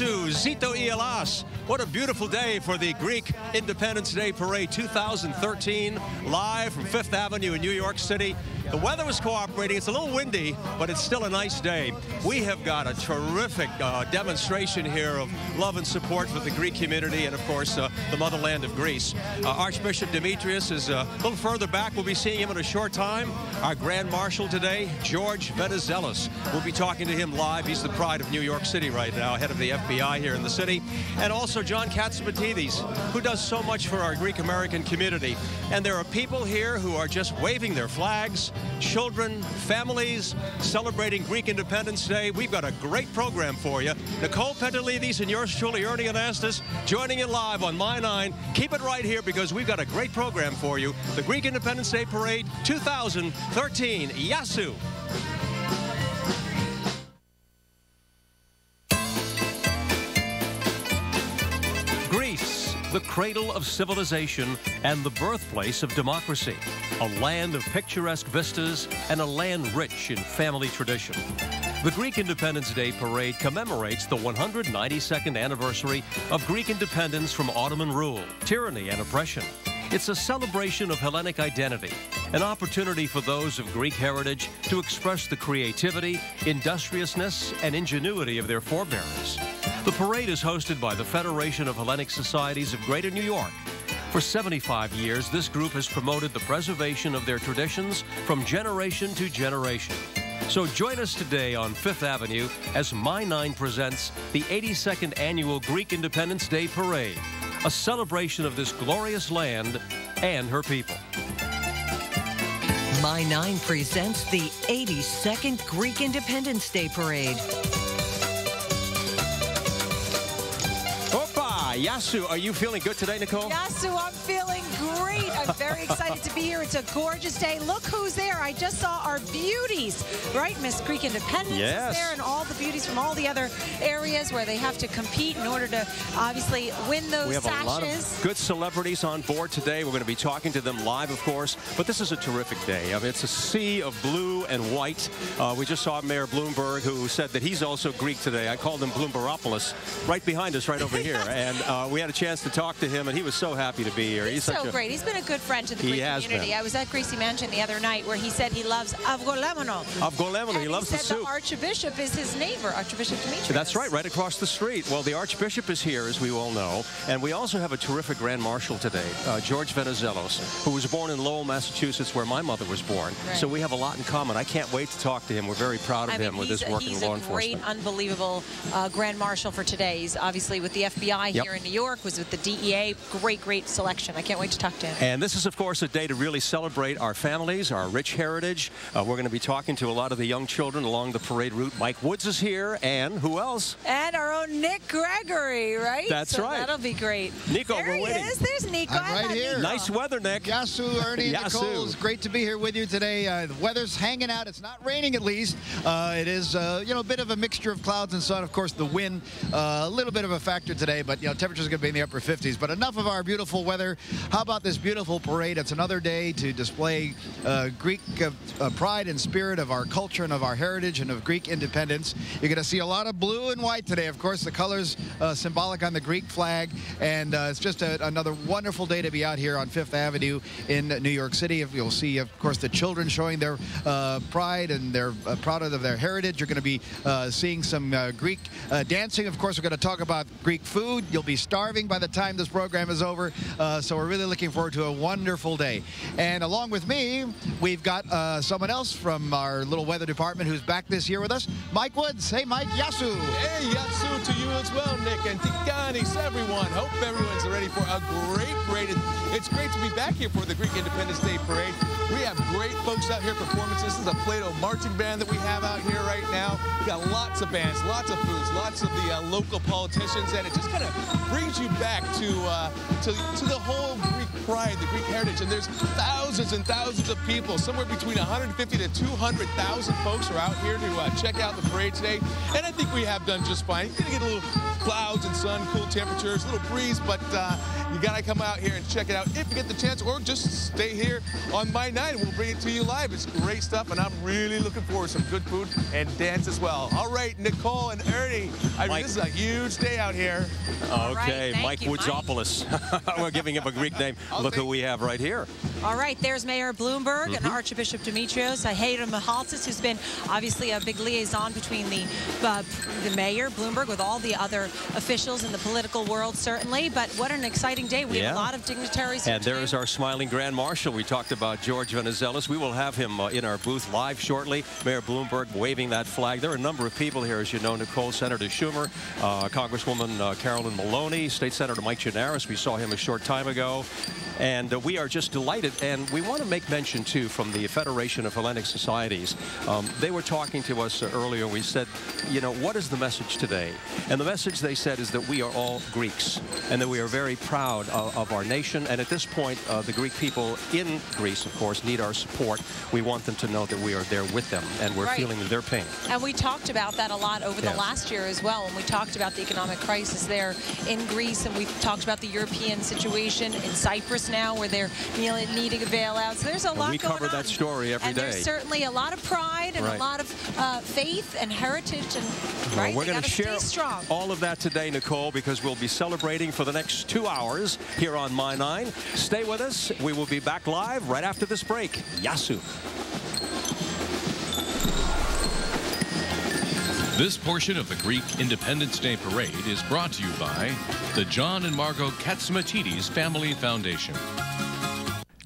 Yasu, Zito Ialas. What a beautiful day for the Greek Independence Day Parade 2013, live from Fifth Avenue in New York City. The weather was cooperating. It's a little windy, but it's still a nice day. We have got a terrific demonstration here of love and support for the Greek community and, of course, the motherland of Greece. Archbishop Demetrius is a little further back. We'll be seeing him in a short time. Our Grand Marshal today, George Venizelos. We'll be talking to him live. He's the pride of New York City right now, head of the FBI here in the city. And also John Katsamatidis, who does so much for our Greek-American community. And there are people here who are just waving their flags, children, families, celebrating Greek Independence Day. We've got a great program for you. Nicole Pentelidis and yours truly, Ernie Anastas, joining you live on My 9. Keep it right here because we've got a great program for you. The Greek Independence Day Parade 2013. Yasu. Greece, the cradle of civilization and the birthplace of democracy, a land of picturesque vistas and a land rich in family tradition. The Greek Independence Day Parade commemorates the 192nd anniversary of Greek independence from Ottoman rule, tyranny, and oppression. It's a celebration of Hellenic identity, an opportunity for those of Greek heritage to express the creativity, industriousness, and ingenuity of their forebears. The parade is hosted by the Federation of Hellenic Societies of Greater New York. For 75 years, this group has promoted the preservation of their traditions from generation to generation. So join us today on Fifth Avenue as My 9 presents the 82nd Annual Greek Independence Day Parade, a celebration of this glorious land and her people. My 9 presents the 82nd Greek Independence Day Parade. Yasu, are you feeling good today, Nicole? Yasu, I'm feeling great. I'm very excited to be here. It's a gorgeous day. Look who's there. I just saw our beauties, right? Miss Greek Independence is there, and all the beauties from all the other areas where they have to compete in order to obviously win those We have sashes. a lot of good celebrities on board today. We're going to be talking to them live, of course, but this is a terrific day. I mean, it's a sea of blue and white. We just saw Mayor Bloomberg, who said that he's also Greek today. I called him Bloomberopoulos, right behind us, right over here. And we had a chance to talk to him, and he was so happy to be here. He's so great. He's been a good friend to the Greek community. I was at Greasy Mansion the other night where he said he loves avgolemono. Avgolemono, he loves the soup. The Archbishop is his neighbor, Archbishop Demetrius. That's right across the street. Well, the Archbishop is here, as we all know, and we also have a terrific Grand Marshal today, George Venizelos, who was born in Lowell, Massachusetts, where my mother was born. Right. So we have a lot in common. I can't wait to talk to him. We're very proud of him with his work in law enforcement. He's a great, unbelievable Grand Marshal for today. He's obviously with the FBI here in New York, was with the DEA. Great selection. I can't wait to talk to him. And this is, of course, a day to really celebrate our families, our rich heritage. We're going to be talking to a lot of the young children along the parade route. Mike Woods is here, and who else? And our own Nick Gregory, right? That's right. That'll be great. Nico, there we're waiting. There's Nico. I'm right here. Nice weather, Nick. Yasu, Ernie, and Nicole. It's great to be here with you today. The weather's hanging out. It's not raining, at least. It is, you know, a bit of a mixture of clouds and sun. Of course, the wind, a little bit of a factor today, but, you know, temperatures are going to be in the upper 50s. But enough of our beautiful weather. How about this beautiful parade? It's another day to display Greek pride and spirit of our culture and of our heritage and of Greek independence. You're going to see a lot of blue and white today. Of course, the colors symbolic on the Greek flag. And it's just another wonderful day to be out here on Fifth Avenue in New York City. You'll see, of course, the children showing their pride and they're proud of their heritage. You're going to be seeing some Greek dancing. Of course, we're going to talk about Greek food. You'll be starving by the time this program is over. So we're really looking forward to a wonderful day. And along with me, we've got someone else from our little weather department who's back this year with us, Mike Woods. Hey, Mike. Yasu. Hey, Yasu to you as well, Nick, and Tikanis, everyone. Hope everyone's ready for a great parade. It's great to be back here for the Greek Independence Day Parade. We have great folks out here performing. This is a Plato marching band that we have out here right now. We got lots of bands, lots of foods, lots of the local politicians, and it just kind of brings you back to the whole Greek pride, the Greek heritage. And there's thousands and thousands of people, somewhere between 150 to 200,000 folks are out here to check out the parade today. And I think we have done just fine. You're going to get a little clouds and sun, cool temperatures, a little breeze, but You got to come out here and check it out if you get the chance, or just stay here on My Night and we'll bring it to you live. It's great stuff, and I'm really looking forward to some good food and dance as well. All right, Nicole and Ernie, this is a huge day out here. Okay, right, Mike Woodsopoulos. We're giving him a Greek name. Look who we have right here. All right, there's Mayor Bloomberg and Archbishop Demetrius Castanas, who's been obviously a big liaison between the mayor, Bloomberg, with all the other officials in the political world, certainly. But what an exciting day. We have a lot of dignitaries here. And there's our smiling Grand Marshal. We talked about George Venizelos. We will have him in our booth live shortly. Mayor Bloomberg waving that flag. There are a number of people here, as you know, Nicole, Senator Schumer, Congresswoman Carolyn Maloney, State Senator Mike Gianaris. We saw him a short time ago. And we are just delighted. And we want to make mention, too, from the Federation of Hellenic Societies. They were talking to us earlier. We said, you know, what is the message today? And the message, they said, is that we are all Greeks and that we are very proud of our nation. And at this point, the Greek people in Greece, of course, need our support. We want them to know that we are there with them and we're feeling their pain. And we talked about that a lot over the last year as well, when we talked about the economic crisis there in Greece, and we talked about the European situation in Cyprus now, where they're needing a bailout. So there's a lot going on. We cover that story every day. There's certainly a lot of pride and a lot of faith and heritage, and we're going to share all of that today, Nicole, because we'll be celebrating for the next 2 hours here on My 9. Stay with us. We will be back live right after this break. Yasu. This portion of the Greek Independence Day Parade is brought to you by the John and Margot Katzimatidis Family Foundation.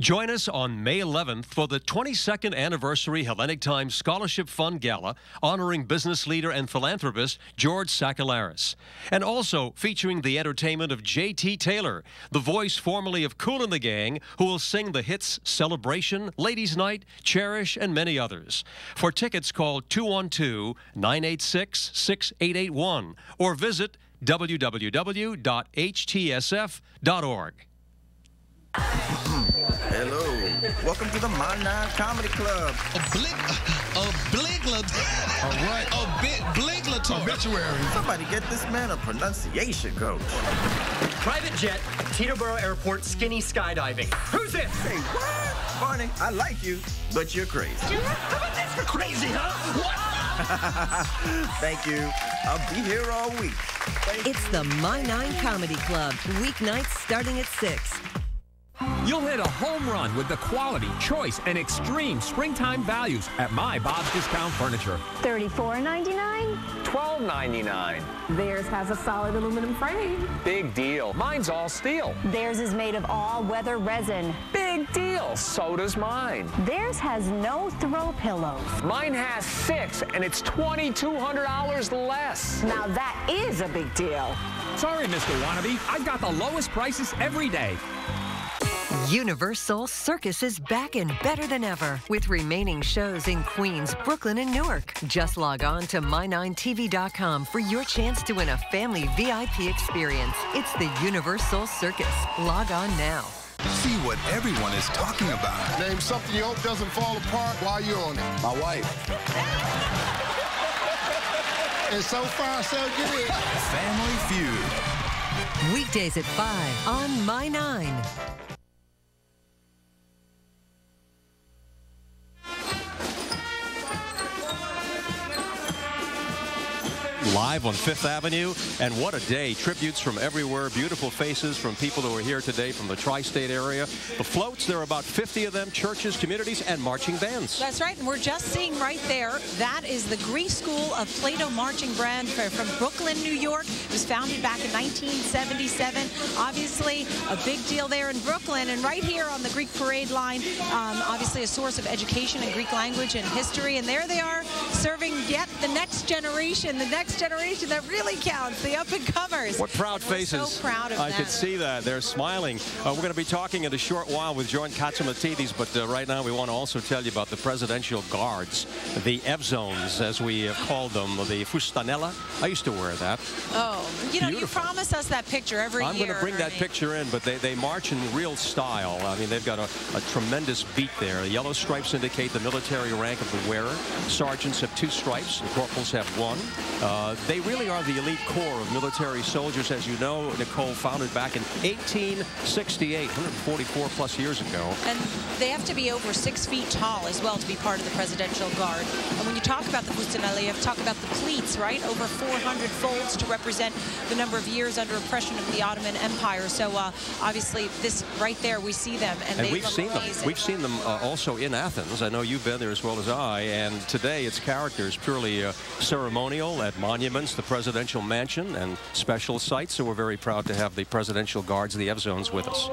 Join us on May 11th for the 22nd Anniversary Hellenic Times Scholarship Fund Gala, honoring business leader and philanthropist George Sakalaris. And also featuring the entertainment of J.T. Taylor, the voice formerly of Kool and the Gang, who will sing the hits Celebration, Ladies' Night, Cherish, and many others. For tickets, call 212-986-6881 or visit www.htsf.org. Hello. Welcome to the My 9 Comedy Club. Obituary. Somebody get this man a pronunciation coach. Private jet, Teterboro Airport, skinny skydiving. Who's this? Hey, what? Barney, I like you, but you're crazy. How about this for crazy, huh? What? Thank you. I'll be here all week. It's the My 9 Comedy Club, weeknights starting at 6. You'll hit a home run with the quality, choice, and extreme springtime values at My Bob's Discount Furniture. $34.99? $12.99. Theirs has a solid aluminum frame. Big deal. Mine's all steel. Theirs is made of all-weather resin. Big deal. So does mine. Theirs has no throw pillows. Mine has 6, and it's $2,200 less. Now that is a big deal. Sorry, Mr. Wannabe. I've got the lowest prices every day. Universal Circus is back and better than ever with remaining shows in Queens, Brooklyn, and Newark. Just log on to my9tv.com for your chance to win a family VIP experience. It's the Universal Circus. Log on now. See what everyone is talking about. Name something you hope doesn't fall apart while you're on it. My wife. And so far, so good. Family Feud. Weekdays at 5 on My 9. Live on 5th Avenue, and what a day. Tributes from everywhere, beautiful faces from people who are here today from the tri-state area. The floats, there are about 50 of them, churches, communities, and marching bands. That's right, and we're just seeing right there, that is the Greek School of Plato Marching Band from Brooklyn, New York. It was founded back in 1977. Obviously, a big deal there in Brooklyn, and right here on the Greek parade line, obviously a source of education in Greek language and history, and there they are serving yet the next generation that really counts, the up-and-comers. What proud faces. We're so proud of them. I could see that. They're smiling. We're going to be talking in a short while with John Katzimatidis, but right now we want to also tell you about the presidential guards, the F-zones, as we have called them, the fustanella. I used to wear that. Oh, you know, you promise us that picture every year. I'm going to bring that picture in, but they march in real style. I mean, they've got a tremendous beat there. The yellow stripes indicate the military rank of the wearer. Sergeants have 2 stripes. The corporals have 1. They really are the elite core of military soldiers, as you know, Nicole, founded back in 1868, 144 plus years ago. And they have to be over 6 feet tall as well to be part of the Presidential Guard. And when you talk about the Fustanelli, you have to talk about the pleats, right? Over 400 folds to represent the number of years under oppression of the Ottoman Empire. So obviously this right there, we see them, and they we've look seen amazing. them. We've seen them also in Athens. I know you've been there as well as I. And today its character is purely ceremonial at monuments, the presidential mansion, and special sites. So we're very proud to have the Presidential Guards, the F-Zones, with us.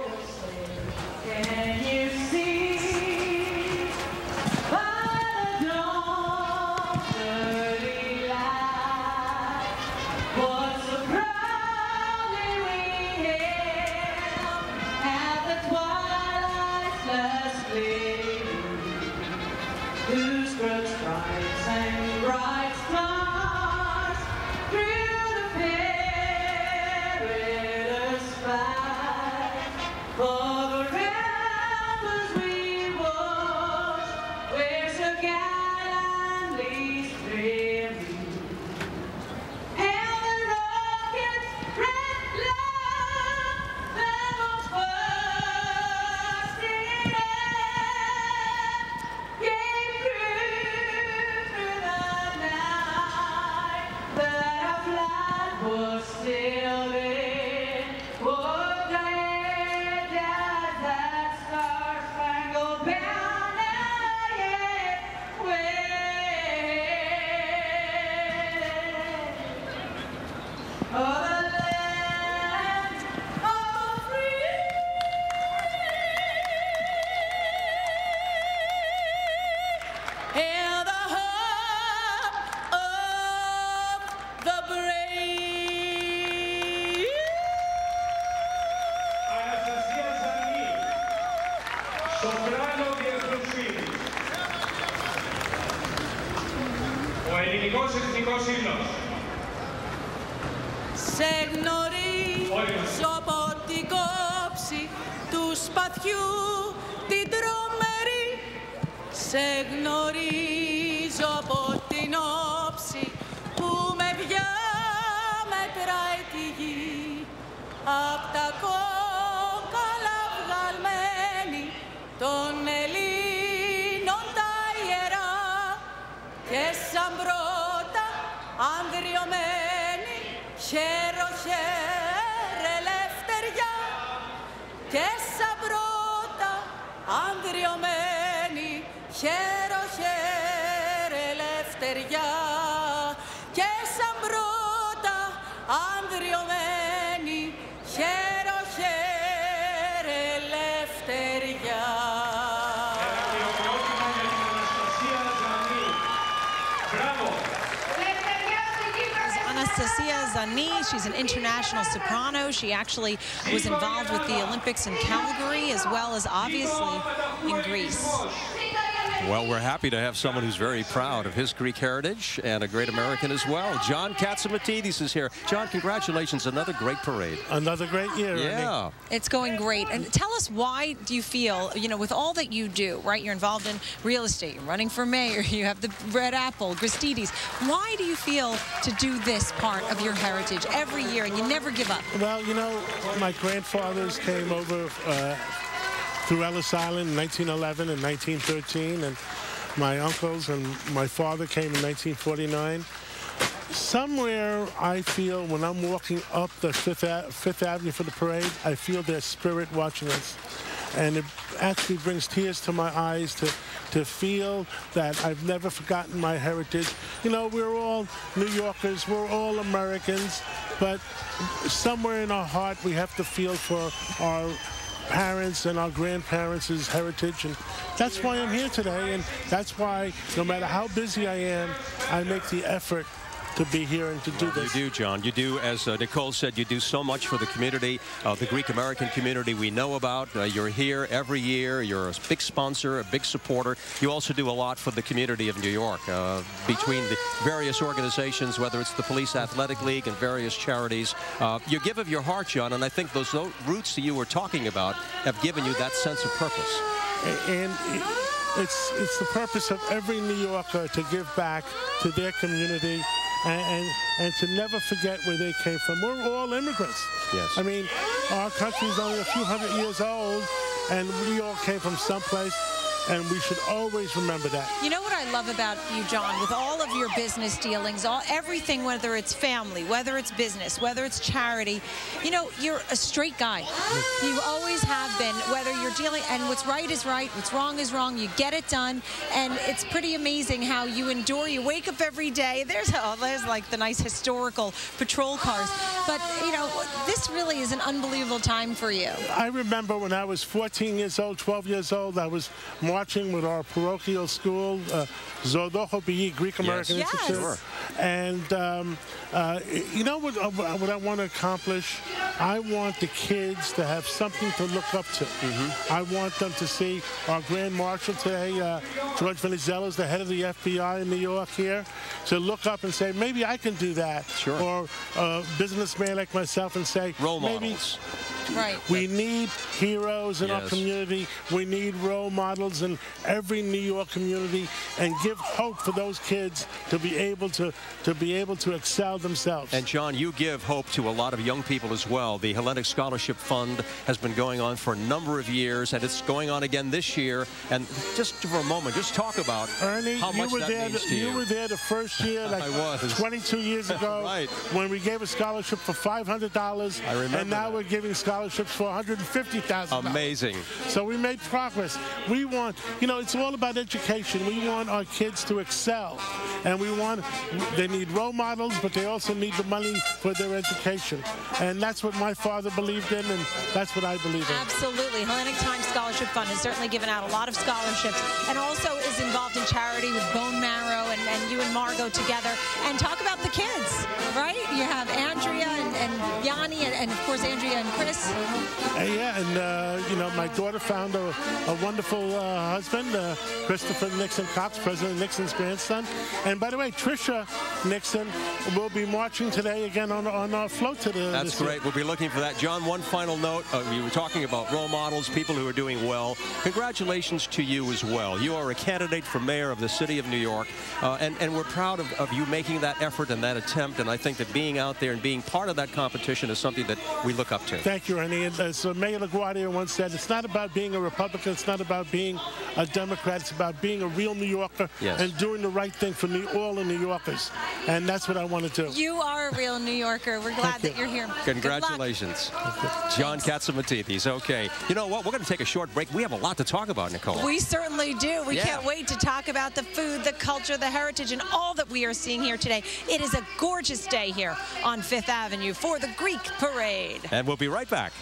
Σε γνωρίζω από την κόψη του σπαθιού την τρομερή. Σε γνωρίζω από την όψη που με διαμετράει τη γη. Απ' τα κόκαλα βγαλμένη των Ελλήνων τα ιερά και σαν πρώτα ανδριωμένη χέρο χέρε ελευθεριά και σαν πρώτα ανδριωμένη χέρο χέρε ελευθεριά και σαν πρώτα ανδριωμένη χέρο χέρε ελευθεριά. Anexastisia Zani, she's an international soprano. She actually was involved with the Olympics in Calgary as well as obviously in Greece. Well, we're happy to have someone who's very proud of his Greek heritage and a great American as well. John Catsimatidis is here. John, congratulations. Another great parade. Another great year. Yeah. It's going great. And tell us, why do you feel, you know, with all that you do, right? You're involved in real estate, you're running for mayor, you have the Red Apple, Gristides. Why do you feel to do this part of your heritage every year and you never give up? Well, you know, my grandfathers came over through Ellis Island in 1911 and 1913, and my uncles and my father came in 1949. Somewhere I feel when I'm walking up the Fifth Avenue for the parade, I feel their spirit watching us. And it actually brings tears to my eyes to feel that I've never forgotten my heritage. You know, we're all New Yorkers, we're all Americans, but somewhere in our heart we have to feel for our parents and our grandparents' heritage, and that's why I'm here today, and that's why no matter how busy I am, I make the effort to be here and to do this. You do, John. You do, as Nicole said, you do so much for the community, the Greek-American community we know about. You're here every year. You're a big sponsor, a big supporter. You also do a lot for the community of New York, between the various organizations, whether it's the Police Athletic League and various charities. You give of your heart, John, and I think those roots that you were talking about have given you that sense of purpose. And it's the purpose of every New Yorker to give back to their community and to never forget where they came from. We're all immigrants. Yes. I mean, our country's only a few hundred years old, and we all came from someplace. And we should always remember that. You know what I love about you, John, with all of your business dealings, everything, whether it's family, whether it's business, whether it's charity, you know, you're a straight guy. You always have been, whether you're dealing, and what's right is right, what's wrong is wrong, you get it done, and it's pretty amazing how you endure. You wake up every day, there's like the nice historical patrol cars, but, you know, this really is an unbelievable time for you. I remember when I was 14 years old, 12 years old, I was marching with our parochial school, Zodocho B'yi, Greek American Institute. Sure. And you know what I want to accomplish? I want the kids to have something to look up to. I want them to see our Grand Marshal today, George Venizelos, the head of the FBI in New York here, to look up and say, maybe I can do that. Sure. Or a businessman like myself and say, role maybe models. Right. We need heroes in our community. We need role models in every New York community, and give hope for those kids to be able to excel themselves. And John, you give hope to a lot of young people as well. The Hellenic Scholarship Fund has been going on for a number of years, and it's going on again this year. And just for a moment, just talk about Ernie, how much that means to you. You were there the first year, like 22 years ago, when we gave a scholarship for $500. I remember. And now we're giving scholarships for $150,000. Amazing. So we made progress. We want, you know, it's all about education. We want our kids to excel. And they need role models, but they also need the money for their education. And that's what my father believed in, and that's what I believe in. Absolutely. Hellenic Times Scholarship Fund has certainly given out a lot of scholarships, and also is involved in charity with Bone Marrow, and you and Margot together. And talk about the kids, right? You have Andrea and Yanni, and of course Andrea and Chris. Yeah, and you know, my daughter found a wonderful husband, Christopher Nixon Cox, President Nixon's grandson. And by the way, Tricia Nixon will be marching today again on our float to the. That's great. We'll be looking for that. John, one final note. We were talking about role models, people who are doing well. Congratulations to you as well. You are a candidate for mayor of the city of New York, and we're proud of you making that effort and that attempt. And I think that being out there and being part of that competition is something that we look up to. Thank you, Ernie. And as Mayor LaGuardia once said, it's not about being a Republican. It's not about being a Democrat. It's about being a real New Yorker and doing the right thing for all the New Yorkers. And that's what I want to do. You are a real New Yorker. We're glad that you're here. Congratulations. John Catsimatidis. Okay. You know what? We're going to take a short break. We have a lot to talk about, Nicole. We certainly do. We can't wait to talk about the food, the culture, the heritage, and all that we are seeing here today. It is a gorgeous day here on Fifth Avenue for the Greek Parade. And we'll be right back.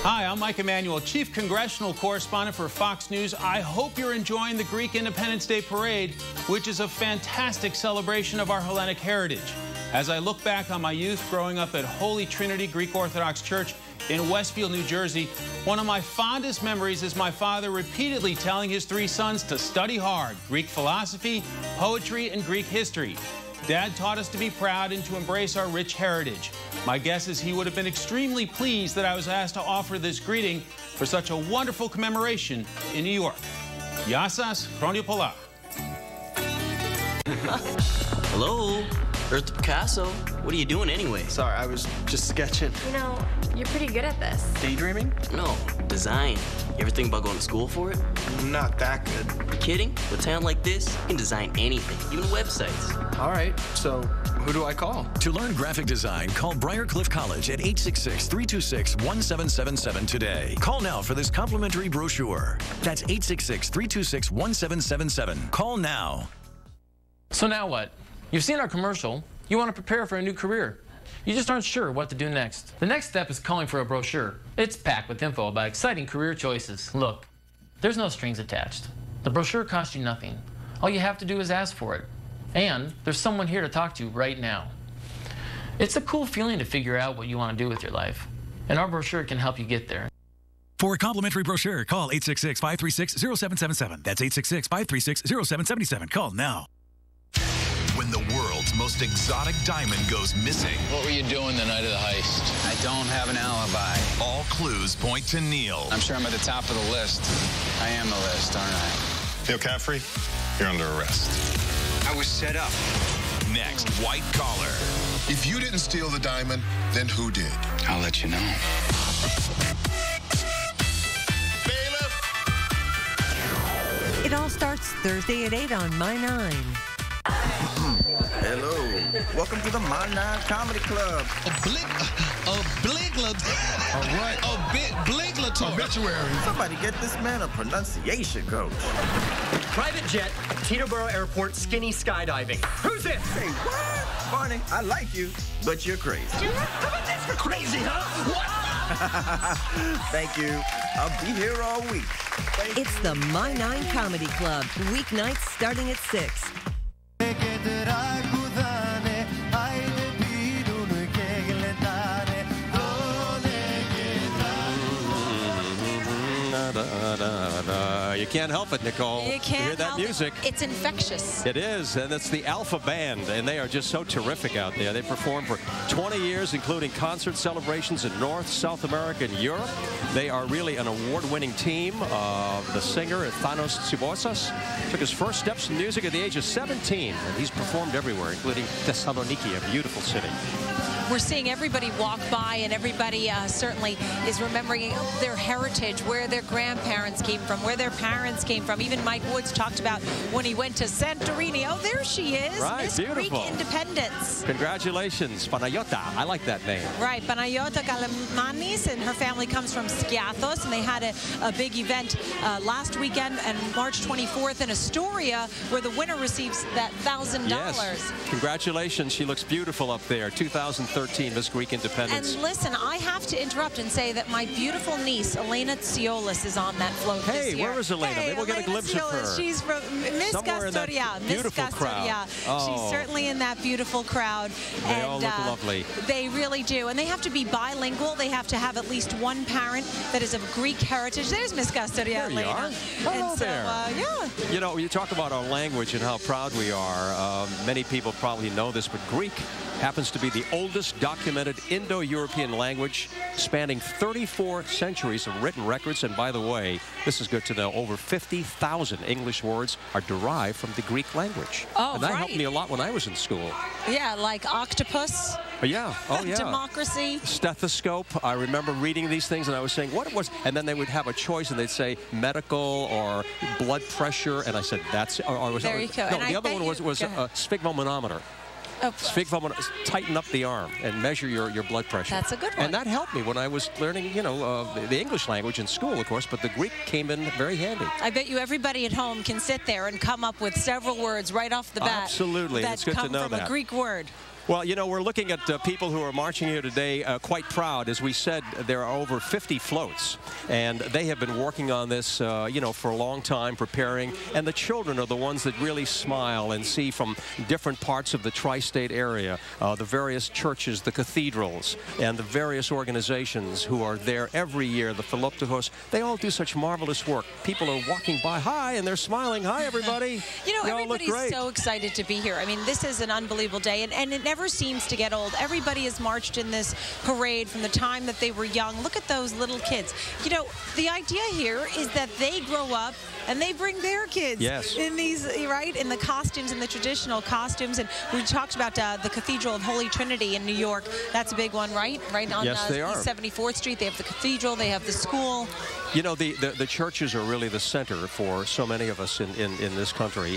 Hi, I'm Mike Emanuel, Chief Congressional Correspondent for Fox News. I hope you're enjoying the Greek Independence Day Parade, which is a fantastic celebration of our Hellenic heritage. As I look back on my youth growing up at Holy Trinity Greek Orthodox Church in Westfield, New Jersey, one of my fondest memories is my father repeatedly telling his three sons to study hard: Greek philosophy, poetry, and Greek history. Dad taught us to be proud and to embrace our rich heritage. My guess is he would have been extremely pleased that I was asked to offer this greeting for such a wonderful commemoration in New York. Yassas Chronia Pola. Hello, there's the Picasso. What are you doing anyway? Sorry, I was just sketching. You know, you're pretty good at this. Daydreaming? No, design. You ever think about going to school for it? Not that good. You kidding? With talent like this, you can design anything, even websites. All right, so who do I call? To learn graphic design, call Briarcliff College at 866-326-1777 today. Call now for this complimentary brochure. That's 866-326-1777. Call now. So now what? You've seen our commercial. You want to prepare for a new career. You just aren't sure what to do next. The next step is calling for a brochure. It's packed with info about exciting career choices. Look, there's no strings attached. The brochure costs you nothing. All you have to do is ask for it. And there's someone here to talk to right now. It's a cool feeling to figure out what you want to do with your life. And our brochure can help you get there. For a complimentary brochure, call 866-536-0777. That's 866-536-0777. Call now. When the world's most exotic diamond goes missing. What were you doing the night of the heist? I don't have an alibi. All clues point to Neil. I'm sure I'm at the top of the list. I am the list, aren't I? Neil Caffrey, you're under arrest. I was set up. Next, White Collar. If you didn't steal the diamond, then who did? I'll let you know. It all starts Thursday at 8 on My 9. Hello. Welcome to the My 9 Comedy Club. Obituary. Somebody get this man a pronunciation coach. Private jet, Teterboro Airport, skinny skydiving. Who's this? Hey, what? Barney, I like you, but you're crazy. How about this for crazy, huh? What? Thank you. I'll be here all week. It's the My 9 Comedy Club, weeknights starting at 6. You can't help it, Nicole. You can't hear that help music. It's infectious. It is, and it's the Alpha Band, and they are just so terrific out there. They performed for 20 years, including concert celebrations in North, South America, and Europe. They are really an award-winning team. The singer, Thanos Tsibousas, took his first steps in music at the age of 17, and he's performed everywhere, including Thessaloniki, a beautiful city. We're seeing everybody walk by, and everybody certainly is remembering their heritage, where their grandparents came from, where their parents came from. Even Mike Woods talked about when he went to Santorini. Oh, there she is, right, Miss beautiful. Greek Independence. Congratulations, Panayota. I like that name. Right, Panayota Kalamanis, and her family comes from Skiathos, and they had a big event last weekend and March 24th in Astoria, where the winner receives that $1,000. Yes. Congratulations. She looks beautiful up there. 2013 Miss Greek Independence. And listen, I have to interrupt and say that my beautiful niece, Elena Tsiolis, is on that float this year. Hey, where is Elena? Hey, Maybe we'll get a glimpse of her. She's from Miss Astoria. Beautiful crowd. Oh. She's certainly in that beautiful crowd. They all look lovely. They really do. And they have to be bilingual. They have to have at least one parent that is of Greek heritage. There's Miss Astoria, Elena. You are. Hello there. Yeah. You know, you talk about our language and how proud we are. Many people probably know this, but Greek happens to be the oldest documented Indo-European language, spanning 34 centuries of written records. And by the way, this is good to know, over 50,000 English words are derived from the Greek language. Oh, and that helped me a lot when I was in school. Yeah, like octopus. Yeah, oh yeah. Democracy. Stethoscope. I remember reading these things and I was saying, what it was, and then they would have a choice and they'd say medical or blood pressure, and I said, that's, there you go. No, the other one was a sphygmomanometer. Oh. Tighten up the arm and measure your blood pressure. That's a good one. And that helped me when I was learning, you know, the English language in school, of course, but the Greek came in very handy. I bet you everybody at home can sit there and come up with several words right off the bat. Absolutely. That it's good to know come from a Greek word. Well, you know, we're looking at people who are marching here today quite proud. As we said, there are over 50 floats, and they have been working on this, you know, for a long time, preparing. And the children are the ones that really smile and see from different parts of the tri-state area, the various churches, the cathedrals, and the various organizations who are there every year, the Philoptochos. They all do such marvelous work. People are walking by, hi, and they're smiling. Hi, everybody. You know, everybody's so excited to be here. I mean, this is an unbelievable day, and it never seems to get old. Everybody has marched in this parade from the time that they were young. Look at those little kids. You know, the idea here is that they grow up and they bring their kids in these, right, in the costumes, in the traditional costumes. And we talked about the Cathedral of Holy Trinity in New York. That's a big one, right? Right on East 74th Street. They have the cathedral, they have the school. You know, the churches are really the center for so many of us in this country.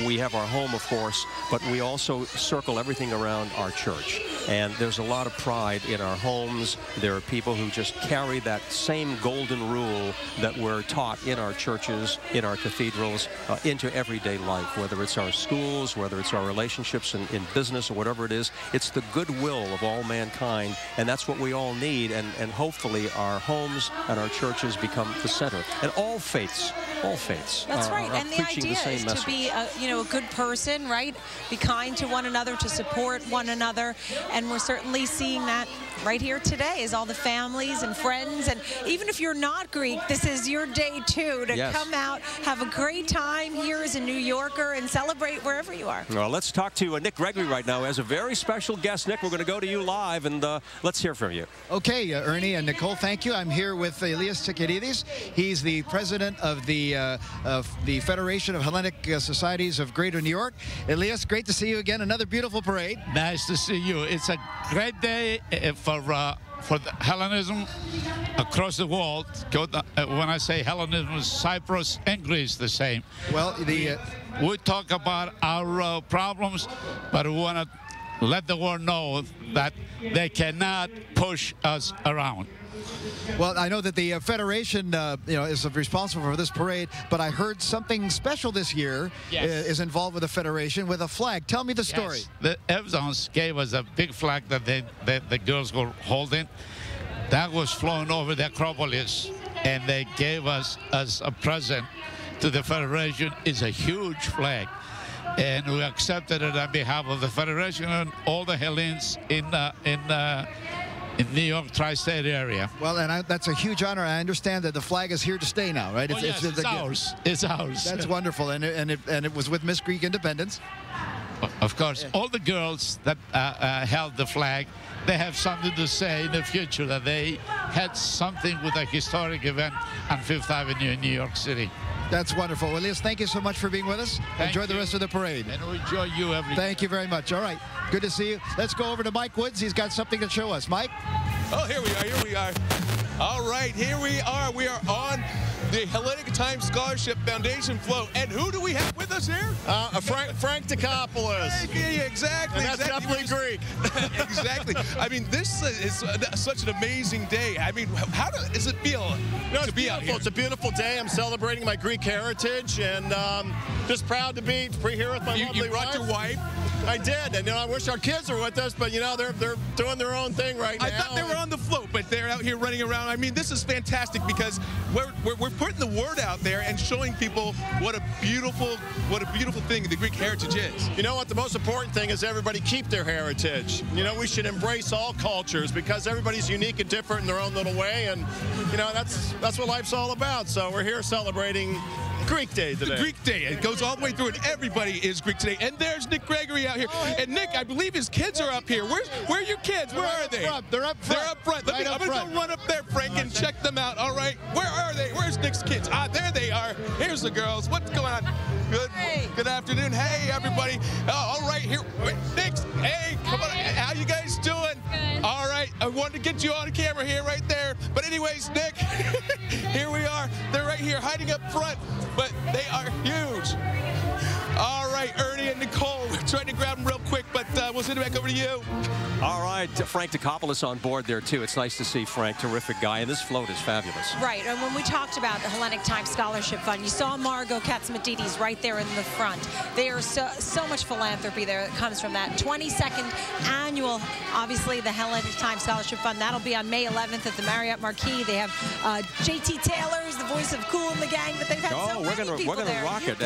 We have our home, of course, but we also circle everything around our church. And there's a lot of pride in our homes. There are people who just carry that same golden rule that we're taught in our churches, in our cathedrals, into everyday life, whether it's our schools, whether it's our relationships in business or whatever it is. It's the goodwill of all mankind, and that's what we all need. And hopefully our homes and our churches become the center. And all faiths. That's right. And the idea is to be a good person, right? Be kind to one another, to support one another. And we're certainly seeing that right here today is all the families and friends. And even if you're not Greek, this is your day, too, to come out, have a great time here as a New Yorker, and celebrate wherever you are. Well, let's talk to Nick Gregory right now as a very special guest. Nick, we're going to go to you live, and let's hear from you. Okay, Ernie and Nicole, thank you. I'm here with Elias Tikididis. He's the president of the Federation of Hellenic Societies of Greater New York. Elias, great to see you again. Another beautiful parade. Nice to see you. It's a great day for the Hellenism across the world. When I say Hellenism, Cyprus and Greece the same. Well, we talk about our problems, but we want to let the world know that they cannot push us around. Well, I know that the Federation, is responsible for this parade, but I heard something special this year is involved with the Federation with a flag. Tell me the story. The Evans gave us a big flag that the girls were holding. That was flown over the Acropolis, and they gave us as a present to the Federation. It's a huge flag, and we accepted it on behalf of the Federation and all the Hellenes in New York tri-state area. Well, and that's a huge honor. I understand that the flag is here to stay now, right? It's ours. It's ours. That's wonderful, and it was with Miss Greek Independence. Of course, all the girls that held the flag, they have something to say in the future, that they had something with a historic event on Fifth Avenue in New York City. That's wonderful. Well, Elias, thank you so much for being with us. Enjoy the rest of the parade. And we enjoy you every day. Thank you very much. All right. Good to see you. Let's go over to Mike Woods. He's got something to show us. Mike? Oh, here we are. All right, here we are. We are on the Hellenic Time Scholarship Foundation float. And who do we have with us here? Frank Tikopoulos. Exactly. And that's definitely Greek. Exactly. I mean, this is such an amazing day. I mean, how does it feel to be out here? It's a beautiful day. I'm celebrating my Greek heritage, and just proud to be here with my lovely wife. You brought your wife? I did, and I wish our kids were with us, but they're doing their own thing right now. I thought they were on the float, but they're out here running around. I mean, this is fantastic because we're putting the word out there and showing people what a beautiful thing the Greek heritage is. You know what? The most important thing is everybody keep their heritage. We should embrace all cultures because everybody's unique and different in their own little way, and that's what life's all about. So we're here celebrating Greek Day today. The Greek Day. It goes all the way through, and everybody is Greek today. And there's Nick Gregory out here. And Nick, I believe his kids are up here. Where are your kids? Where are they? They're up front. They're up front. I'm going to go run up there, Frank, and check them out. All right. Where are they? Where's Nick's kids? There they are. Here's the girls. What's going on? Good afternoon. Hey, everybody. All right. Here. Nick. Hey, come on. How you guys doing? Good. All right. I wanted to get you on camera here, right there. But anyways, Nick, here we are. They're right here hiding up front. But they are huge. All right, Ernie and Nicole, we're trying to grab them real quick, but we'll send it back over to you. All right, Frank Tikopoulos on board there, too. It's nice to see Frank. Terrific guy, and this float is fabulous. Right, and when we talked about the Hellenic Time Scholarship Fund, you saw Margot Catsmatidis right there in the front. There's so much philanthropy there that comes from that. 22nd annual, obviously, the Hellenic Time Scholarship Fund. That'll be on May 11th at the Marriott Marquis. They have J.T. Taylor's the voice of Cool in the Gang, but they've had so many people there. We're going to rock it.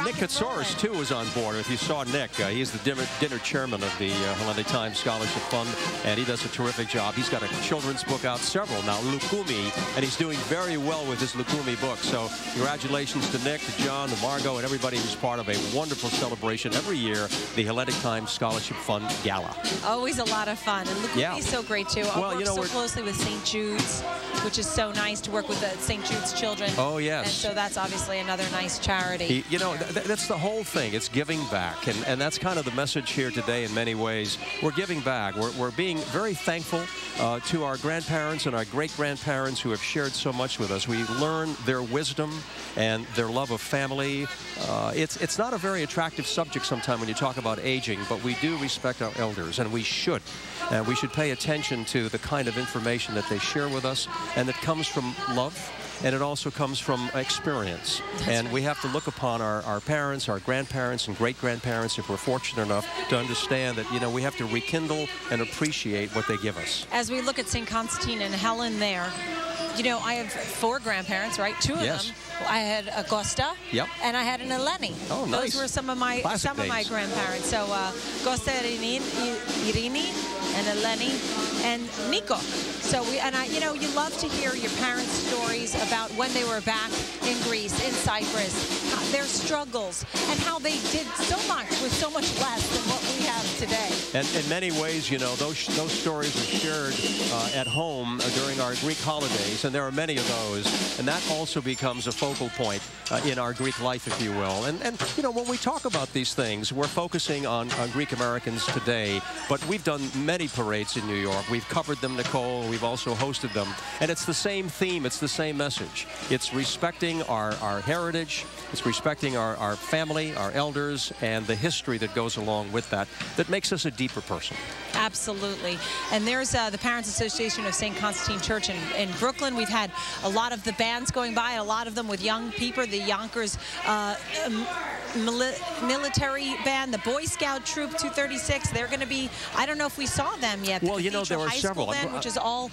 Nick Katsoris, too, is on board. If you saw Nick, he's the dinner chairman of the Hellenic Time Scholarship Fund, and he does a terrific job. He's got a children's book out, several now, Lukumi, and he's doing very well with his Lukumi book. So congratulations to Nick, to John, to Margot, and everybody who's part of a wonderful celebration every year, the Hellenic Time Scholarship Fund Gala. Always a lot of fun, and Lukumi is so great, too. I work so closely with St. Jude's, which is so nice to work with the St. Jude's children. Oh, yes. And so that's obviously another nice charity. That's the whole thing. It's giving back, and that's kind of the message here today in many ways. We're giving back. We're being very thankful to our grandparents and our great-grandparents who have shared so much with us. We learn their wisdom and their love of family. It's not a very attractive subject sometimes when you talk about aging, but we do respect our elders, and we should. And we should pay attention to the kind of information that they share with us, and that comes from love, and it also comes from experience. And we have to look upon our parents, our grandparents, and great-grandparents, if we're fortunate enough to understand that, we have to rekindle and appreciate what they give us. As we look at St. Constantine and Helen there, I have 4 grandparents, right? 2 of them. I had a Costa, and I had an Eleni. Oh, nice. Those were some of my grandparents. So Costa Irini and Eleni and Nico. So you know, you love to hear your parents' stories about when they were back in Greece, in Cyprus, their struggles, and how they did so much with so much less than what we have today. And in many ways, you know, those stories are shared at home during our Greek holidays, and there are many of those, and that also becomes a focal point in our Greek life, if you will. And you know, when we talk about these things, we're focusing on Greek Americans today, but we've done many parades in New York. We've covered them, Nicole. We've also hosted them, and it's the same theme. It's the same message. It's respecting our heritage. It's respecting our family, our elders, and the history that goes along with that makes us a deeper person. Absolutely. And there's the Parents Association of St. Constantine Church in Brooklyn. We've had a lot of the bands going by, a lot of them with young people, the Yonkers military band, the Boy Scout Troop 236. They're going to be, I don't know if we saw them yet. Well, you know, there are several. Band, which is all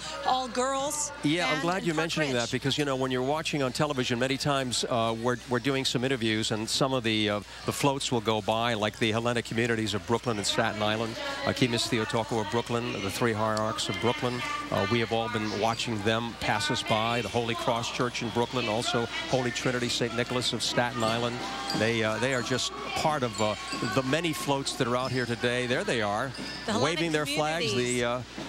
girls. Yeah, I'm glad you're mentioning that, because, you know, when you're watching on television, many times we're doing some interviews, and some of the floats will go by, like the Hellenic communities of Brooklyn and Staten Island, Akimis Theotoko of Brooklyn, the Three Hierarchs of Brooklyn. We have all been watching them pass us by. The Holy Cross Church in Brooklyn, also Holy Trinity St. Nicholas of Staten Island. They are just part of the many floats that are out here today. There they are, waving their flags.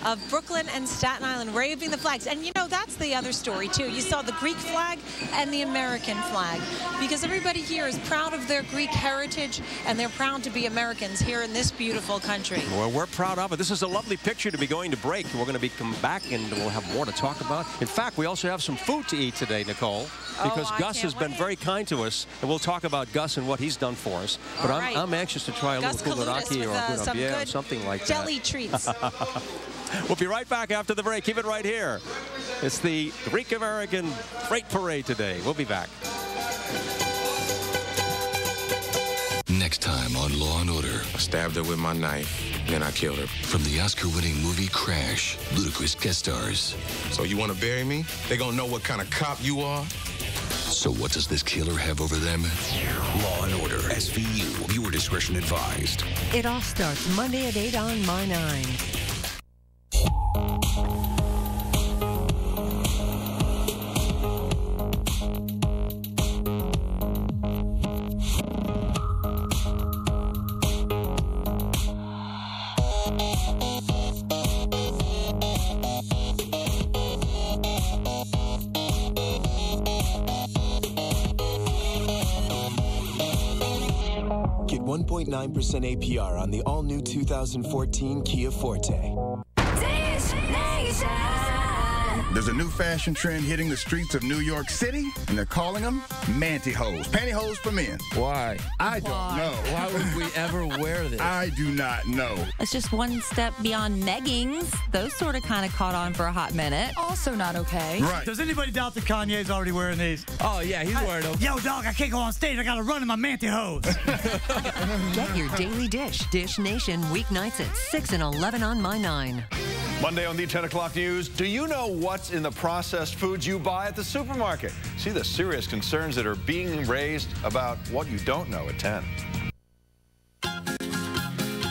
Of Brooklyn and Staten Island, waving the flags. And you know, that's the other story too. You saw the Greek flag and the American flag, because everybody here is proud of their Greek heritage, and they're proud to be Americans here in this beautiful country. Well, we're proud of it. This is a lovely picture to be going to break. We're going to come back, and we'll have more to talk about. In fact, we also have some food to eat today, Nicole, because Gus has been very kind to us, and we'll talk about Gus and what he's done for us. But I'm anxious to try a little kuluraki or something like that. Jelly treats. We'll be right back after the break. Keep it right here. It's the Greek American Freight Parade today. We'll be back. Next time on Law & Order. I stabbed her with my knife, then I killed her. From the Oscar-winning movie Crash, ludicrous guest stars. So you want to bury me? They gonna know what kind of cop you are? So what does this killer have over them? Law & Order, SVU. Viewer discretion advised. It all starts Monday at 8 on My 9. Get 1.9% APR on the all-new 2014 Kia Forte. There's a new fashion trend hitting the streets of New York City, and they're calling them mantyhose. Pantyhose for men. Why? I don't know. Why would we ever wear this? I do not know. It's just one step beyond neggings. Those sort of kind of caught on for a hot minute. Also not okay. Right. Does anybody doubt that Kanye's already wearing these? Oh, yeah, he's wearing them. Yo, dog, I can't go on stage. I got to run in my mantyhose. Get your daily dish, Dish Nation, weeknights at 6 and 11 on My 9. Monday on the 10 o'clock news. Do you know what's in the processed foods you buy at the supermarket? See the serious concerns that are being raised about what you don't know at 10.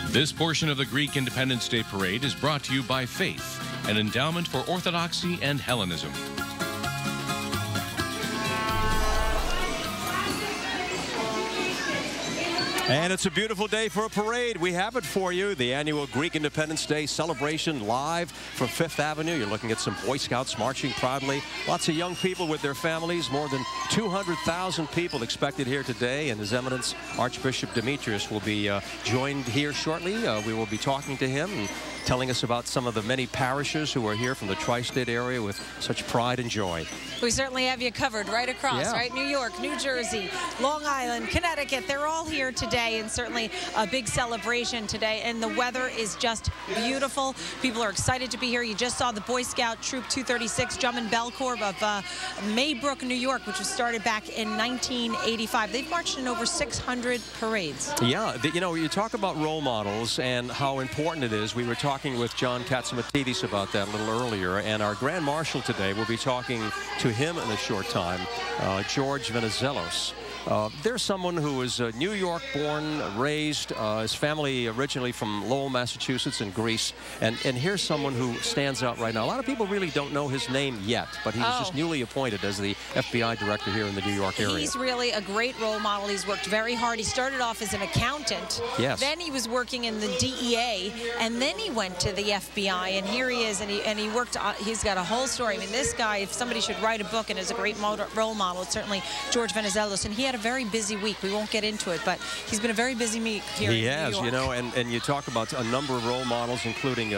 This portion of the Greek Independence Day Parade is brought to you by Faith, an endowment for Orthodoxy and Hellenism. And it's a beautiful day for a parade. We have it for you, the annual Greek Independence Day celebration live from Fifth Avenue. You're looking at some Boy Scouts marching proudly. Lots of young people with their families. More than 200,000 people expected here today. And His Eminence Archbishop Demetrius will be joined here shortly. We will be talking to him and telling us about some of the many parishes who are here from the tri-state area with such pride and joy. We certainly have you covered right across, right? New York, New Jersey, Long Island, Connecticut, they're all here today, and certainly a big celebration today. And the weather is just beautiful. People are excited to be here. You just saw the Boy Scout Troop 236 Drum and Bell Corps of Maybrook, New York, which was started back in 1985. They've marched in over 600 parades. Yeah, you know, you talk about role models and how important it is. We were talking with John Katzimatidis about that a little earlier, and our Grand Marshal today will be talking to him in a short time, George Venizelos. There's someone who was New York born, raised, his family originally from Lowell, Massachusetts in Greece. And here's someone who stands out right now. A lot of people really don't know his name yet, but he was just newly appointed as the FBI director here in the New York area. He's really a great role model. He's worked very hard. He started off as an accountant. Yes. Then he was working in the DEA, and then he went to the FBI, and here he is, and he worked, he's got a whole story. I mean, this guy, if somebody should write a book and is a great role model, it's certainly George Venizelos, and he had a very busy week. We won't get into it, but he's been a very busy week here in New York. He has, you know, and you talk about a number of role models, including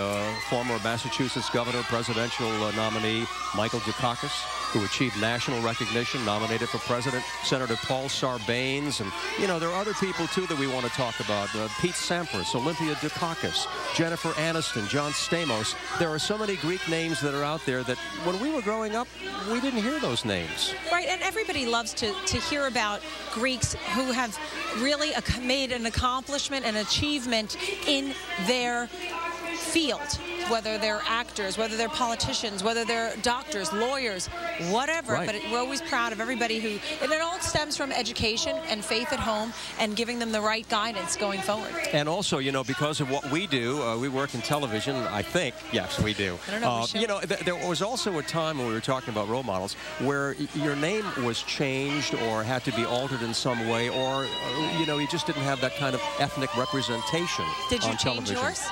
former Massachusetts governor, presidential nominee Michael Dukakis, who achieved national recognition, nominated for president, Senator Paul Sarbanes, and, you know, there are other people, too, that we want to talk about. Pete Sampras, Olympia Dukakis, Jennifer Aniston, John Stamos. There are so many Greek names that are out there that when we were growing up, we didn't hear those names. Right, and everybody loves to hear about Greeks who have really made an accomplishment, an achievement in their field, whether they're actors, whether they're politicians, whether they're doctors, lawyers, whatever. Right. But we're always proud of everybody who, and it all stems from education and faith at home and giving them the right guidance going forward. And also, you know, because of what we do, we work in television, I think. Yes, we do. I don't know, you know, there was also a time when we were talking about role models where your name was changed or had to be altered in some way, or, you know, you just didn't have that kind of ethnic representation Did you on change television. yours?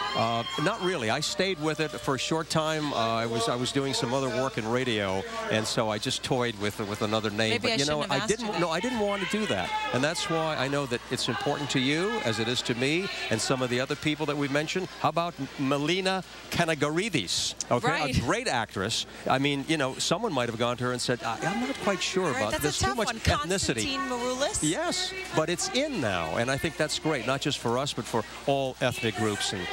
Not really. I stayed with it for a short time. I was doing some other work in radio, and so I just toyed with another name. Maybe but you know, I didn't want to do that, and that's why I know that it's important to you as it is to me and some of the other people that we mentioned. How about Molina Canagarides? Okay, right. A great actress. I mean, you know, someone might have gone to her and said, "I'm not quite sure about that's this. a tough Too much one. ethnicity." Constantine Maroulis? Yes, but it's in now, and I think that's great, not just for us, but for all ethnic groups. And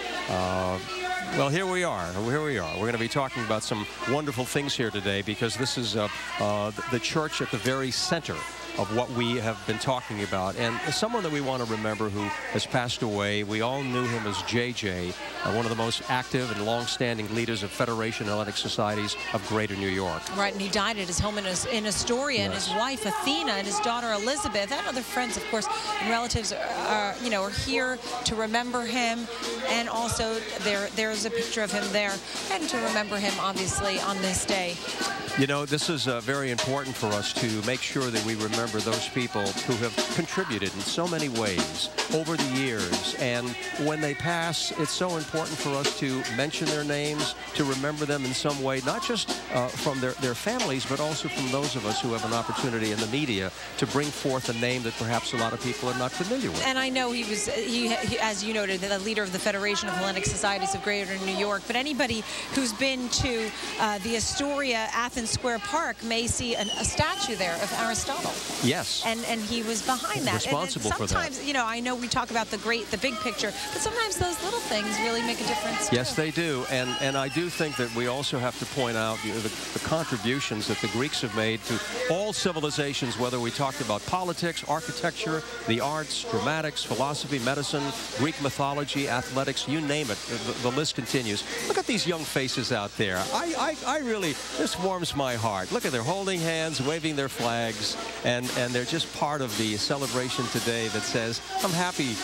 well, here we are. Here we are. We're going to be talking about some wonderful things here today, because this is the church at the very center of what we have been talking about, and someone that we want to remember who has passed away. We all knew him as JJ, one of the most active and long-standing leaders of Federation Hellenic Societies of Greater New York. Right, and he died at his home in Astoria, and his wife Athena and his daughter Elizabeth and other friends, of course, and relatives are here to remember him, and also there's a picture of him there, and to remember him obviously on this day. You know, this is very important for us to make sure that we remember those people who have contributed in so many ways over the years, and when they pass, it's so important for us to mention their names, to remember them in some way, not just from their families, but also from those of us who have an opportunity in the media to bring forth a name that perhaps a lot of people are not familiar with. And I know he was, as you noted, the leader of the Federation of Hellenic Societies of Greater New York, but anybody who's been to the Astoria Athens Square Park may see a statue there of Aristotle. Yes. And he was behind that. Responsible for that. Sometimes, you know, I know we talk about the big picture, but sometimes those little things really make a difference. Yes, they do. And I do think that we also have to point out the contributions that the Greeks have made to all civilizations, whether we talked about politics, architecture, the arts, dramatics, philosophy, medicine, Greek mythology, athletics, you name it. The list continues. Look at these young faces out there. I really, this warms my heart. Look at, they're holding hands, waving their flags, and they're just part of the celebration today that says, I'm happy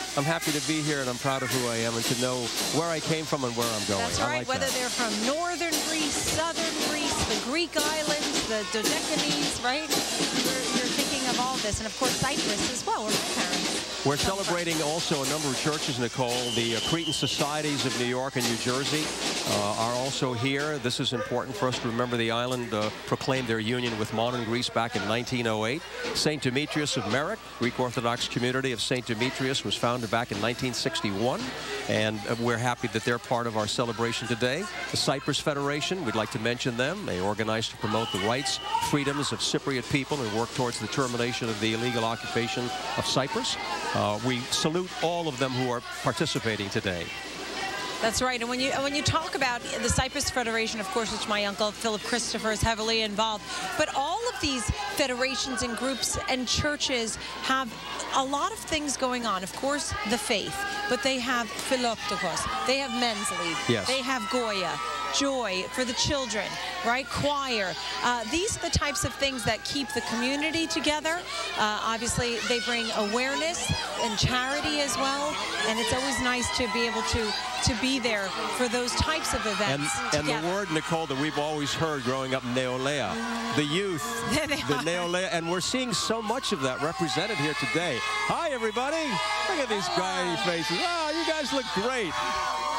to be here, and I'm proud of who I am, and to know where I came from and where I'm going. That's right, whether they're from northern Greece, southern Greece, the Greek islands, the Dodecanese, right? You're thinking of all this, and of course Cyprus as well, where my parents. We're celebrating also a number of churches, Nicole. The Cretan Societies of New York and New Jersey are also here. This is important for us to remember. The island proclaimed their union with modern Greece back in 1908. St. Demetrius of Merrick, Greek Orthodox community of St. Demetrius, was founded back in 1961, and we're happy that they're part of our celebration today. The Cyprus Federation, we'd like to mention them. They organize to promote the rights, freedoms of Cypriot people and work towards the termination of the illegal occupation of Cyprus. We salute all of them who are participating today. That's right. And when you talk about the Cyprus Federation, of course, which my uncle Philip Christopher is heavily involved, but all of these federations and groups and churches have a lot of things going on. Of course, the faith, but they have Philoptokos, they have Men's League, yes. They have Goya, joy for the children, right? Choir. These are the types of things that keep the community together. Obviously, they bring awareness and charity as well, and it's always nice to be able to be there for those types of events. And the word, Nicole, that we've always heard growing up, neolea, the youth, the neolea, and we're seeing so much of that represented here today. Hi, everybody. Look at these grimy faces. Oh, you guys look great.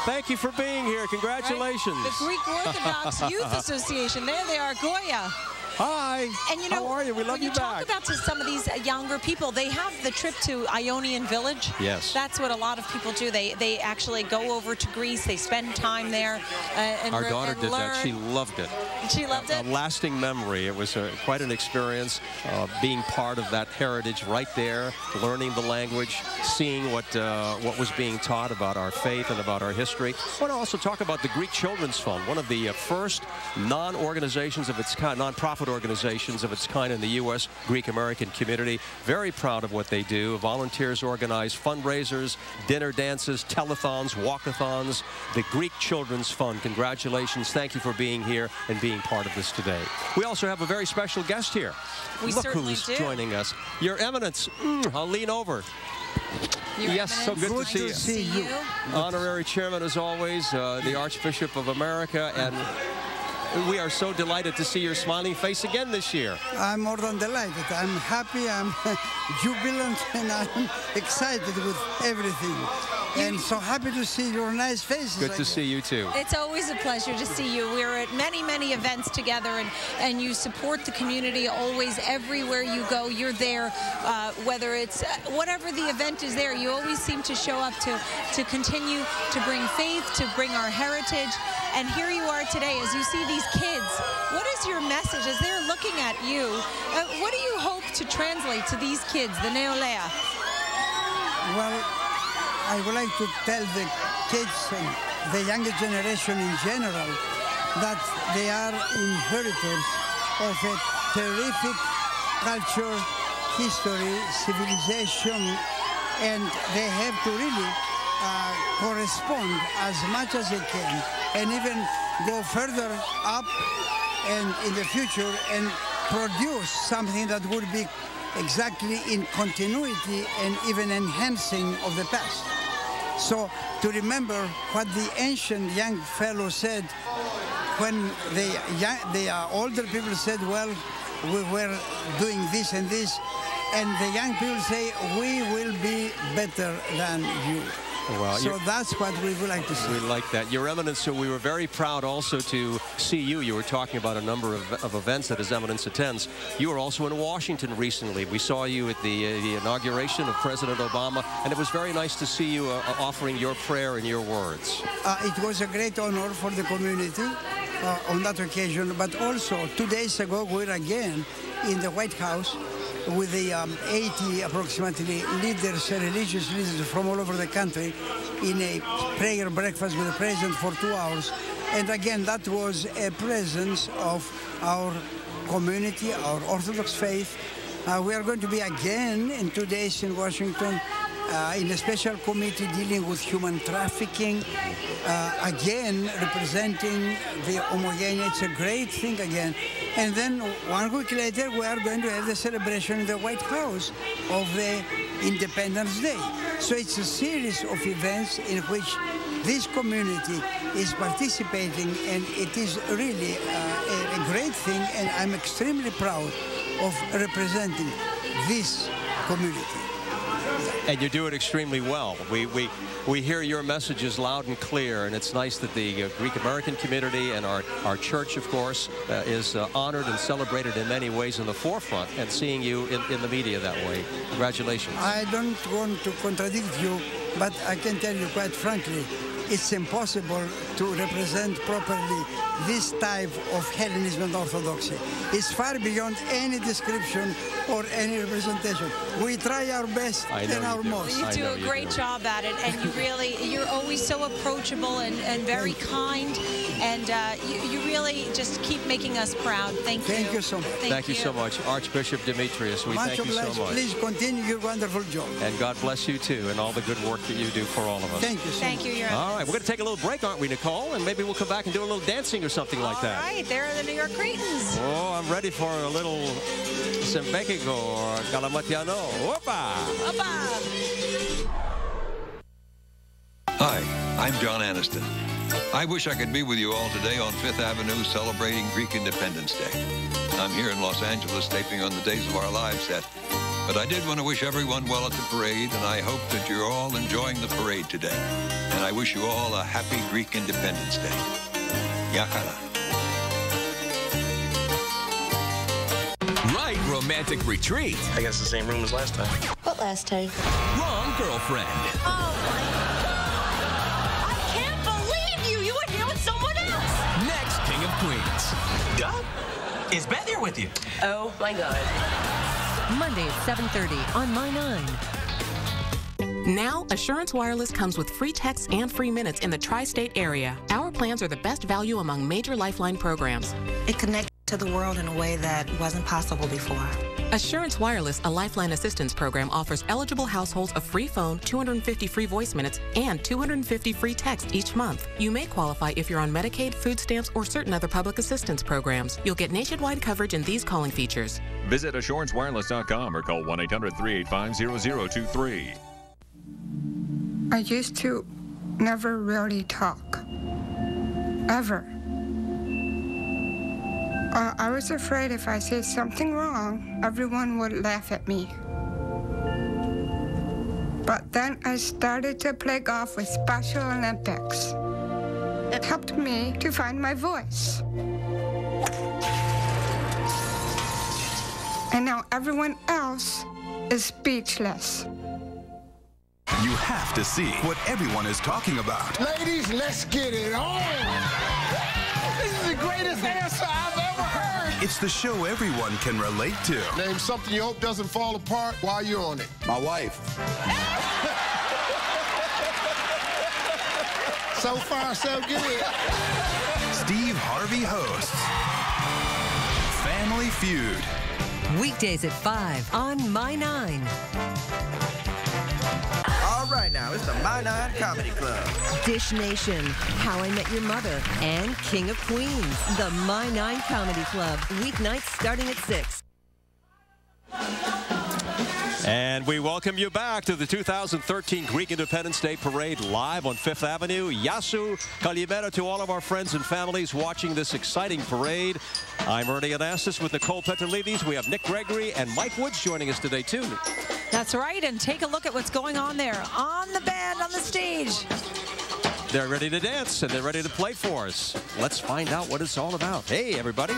Thank you for being here. Congratulations. Right. The Greek Orthodox Youth Association. There they are, Goya. Hi. And you know, how are you? We love you back. When you talk about to some of these younger people, they have the trip to Ionian Village. Yes. That's what a lot of people do. They actually go over to Greece. They spend time there and our daughter did learn. that. She loved it. She loved it? A lasting memory. It was quite an experience being part of that heritage right there, learning the language, seeing what was being taught about our faith and about our history. I want to also talk about the Greek Children's Fund, one of the first non-organizations of its kind, non-profit organizations of its kind in the U.S. Greek-American community. Very proud of what they do. Volunteers organize fundraisers, dinner dances, telethons, walkathons. The Greek Children's Fund, congratulations. Thank you for being here and being part of this today. We also have a very special guest here. Look who's joining us. Your Eminence. I'll lean over. Yes, so good to see you. Honorary Chairman, as always, the Archbishop of America, and we are so delighted to see your smiling face again this year. I'm more than delighted. I'm happy, I'm jubilant, and I'm excited with everything. And so happy to see your nice faces. Good to see you, too. It's always a pleasure to see you. We're at many, many events together, and you support the community always. Everywhere you go, you're there. Whether it's whatever the event is there, you always seem to show up to continue to bring faith, to bring our heritage. And here you are today as you see these kids. What is your message as they're looking at you? What do you hope to translate to these kids, the neolea? Well, I would like to tell the kids and the younger generation in general that they are inheritors of a terrific culture, history, civilization, and they have to really correspond as much as they can and even go further up and in the future and produce something that would be exactly in continuity and even enhancing of the past. So to remember what the ancient young fellow said when the older people said, well, we were doing this and this, and the young people say, we will be better than you. Well, so that's what we would like to see. We like that. Your Eminence, so we were very proud also to see you. You were talking about a number of events that His Eminence attends. You were also in Washington recently. We saw you at the inauguration of President Obama, and it was very nice to see you offering your prayer and your words. It was a great honor for the community on that occasion, but also 2 days ago we were again in the White House with the 80 approximately leaders, religious leaders from all over the country in a prayer breakfast with the president for 2 hours. And again, that was a presence of our community, our Orthodox faith. We are going to be again in 2 days in Washington in a special committee dealing with human trafficking, again representing the Homogenia. It's a great thing again. And then 1 week later, we are going to have the celebration in the White House of the Independence Day. So it's a series of events in which this community is participating, and it is really a great thing, and I'm extremely proud of representing this community. And you do it extremely well. We hear your messages loud and clear, and it's nice that the Greek-American community and our church, of course, is honored and celebrated in many ways in the forefront, and seeing you in the media that way. Congratulations. I don't want to contradict you, but I can tell you quite frankly, it's impossible to represent properly this type of Hellenism and Orthodoxy. It's far beyond any description or any representation. We try our best and our most. You do a great job at it, and you're always so approachable and very kind, and you really just keep making us proud. Thank you. Thank you so much. Thank you so much, Archbishop Demetrius. We thank you so much. Please continue your wonderful job. And God bless you too, and all the good work that you do for all of us. Thank you so much. Thank you, Your Honor. All right. right, we're going to take a little break, aren't we, Nicole? And maybe we'll come back and do a little dancing or something like that. All right, there are the New York Cretans. Oh, I'm ready for a little Sembekigo or Calamatiano. Opa! Opa! Hi, I'm John Aniston. I wish I could be with you all today on Fifth Avenue celebrating Greek Independence Day. I'm here in Los Angeles taping on the Days of Our Lives set. But I did want to wish everyone well at the parade, and I hope that you're all enjoying the parade today. And I wish you all a happy Greek Independence Day. Yakara. Right romantic retreat. I guess the same room as last time. What last time? Wrong girlfriend. Oh, my God. I can't believe you! You were here with someone else! Next King of Queens. Duh. Is Beth here with you? Oh, my God. Monday at 7:30 on My 9. Now, Assurance Wireless comes with free texts and free minutes in the tri-state area. Our plans are the best value among major Lifeline programs. It connects to the world in a way that wasn't possible before. Assurance Wireless, a Lifeline assistance program, offers eligible households a free phone, 250 free voice minutes, and 250 free text each month. You may qualify if you're on Medicaid, food stamps, or certain other public assistance programs. You'll get nationwide coverage in these calling features. Visit AssuranceWireless.com or call 1-800-385-0023. I used to never really talk. Ever. I was afraid if I said something wrong, everyone would laugh at me. But then I started to play golf with Special Olympics. It helped me to find my voice. And now everyone else is speechless. You have to see what everyone is talking about. Ladies, let's get it on. This is the greatest answer I've ever heard. It's the show everyone can relate to. Name something you hope doesn't fall apart while you're on it. My wife. So far, so good. Steve Harvey hosts Family Feud. Weekdays at 5 on My 9. All right now, it's the My 9 Comedy Club. Dish Nation, How I Met Your Mother, and King of Queens, the My 9 Comedy Club. Weeknights starting at 6. And we welcome you back to the 2013 Greek Independence Day Parade live on Fifth Avenue. Yasu Kalimera to all of our friends and families watching this exciting parade. I'm Ernie Anastas with Nicole Petrolidis. We have Nick Gregory and Mike Woods joining us today, too. That's right, and take a look at what's going on there on the band, on the stage. They're ready to dance, and they're ready to play for us. Let's find out what it's all about. Hey, everybody.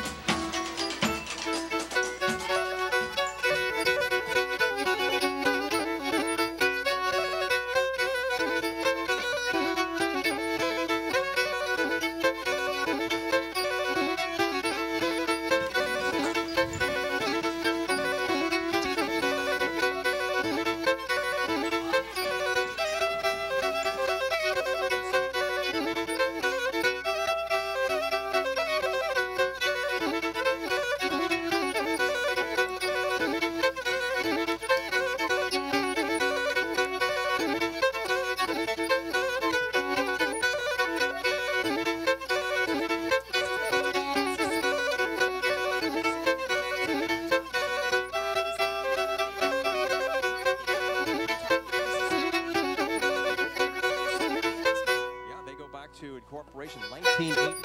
Corporation 1980.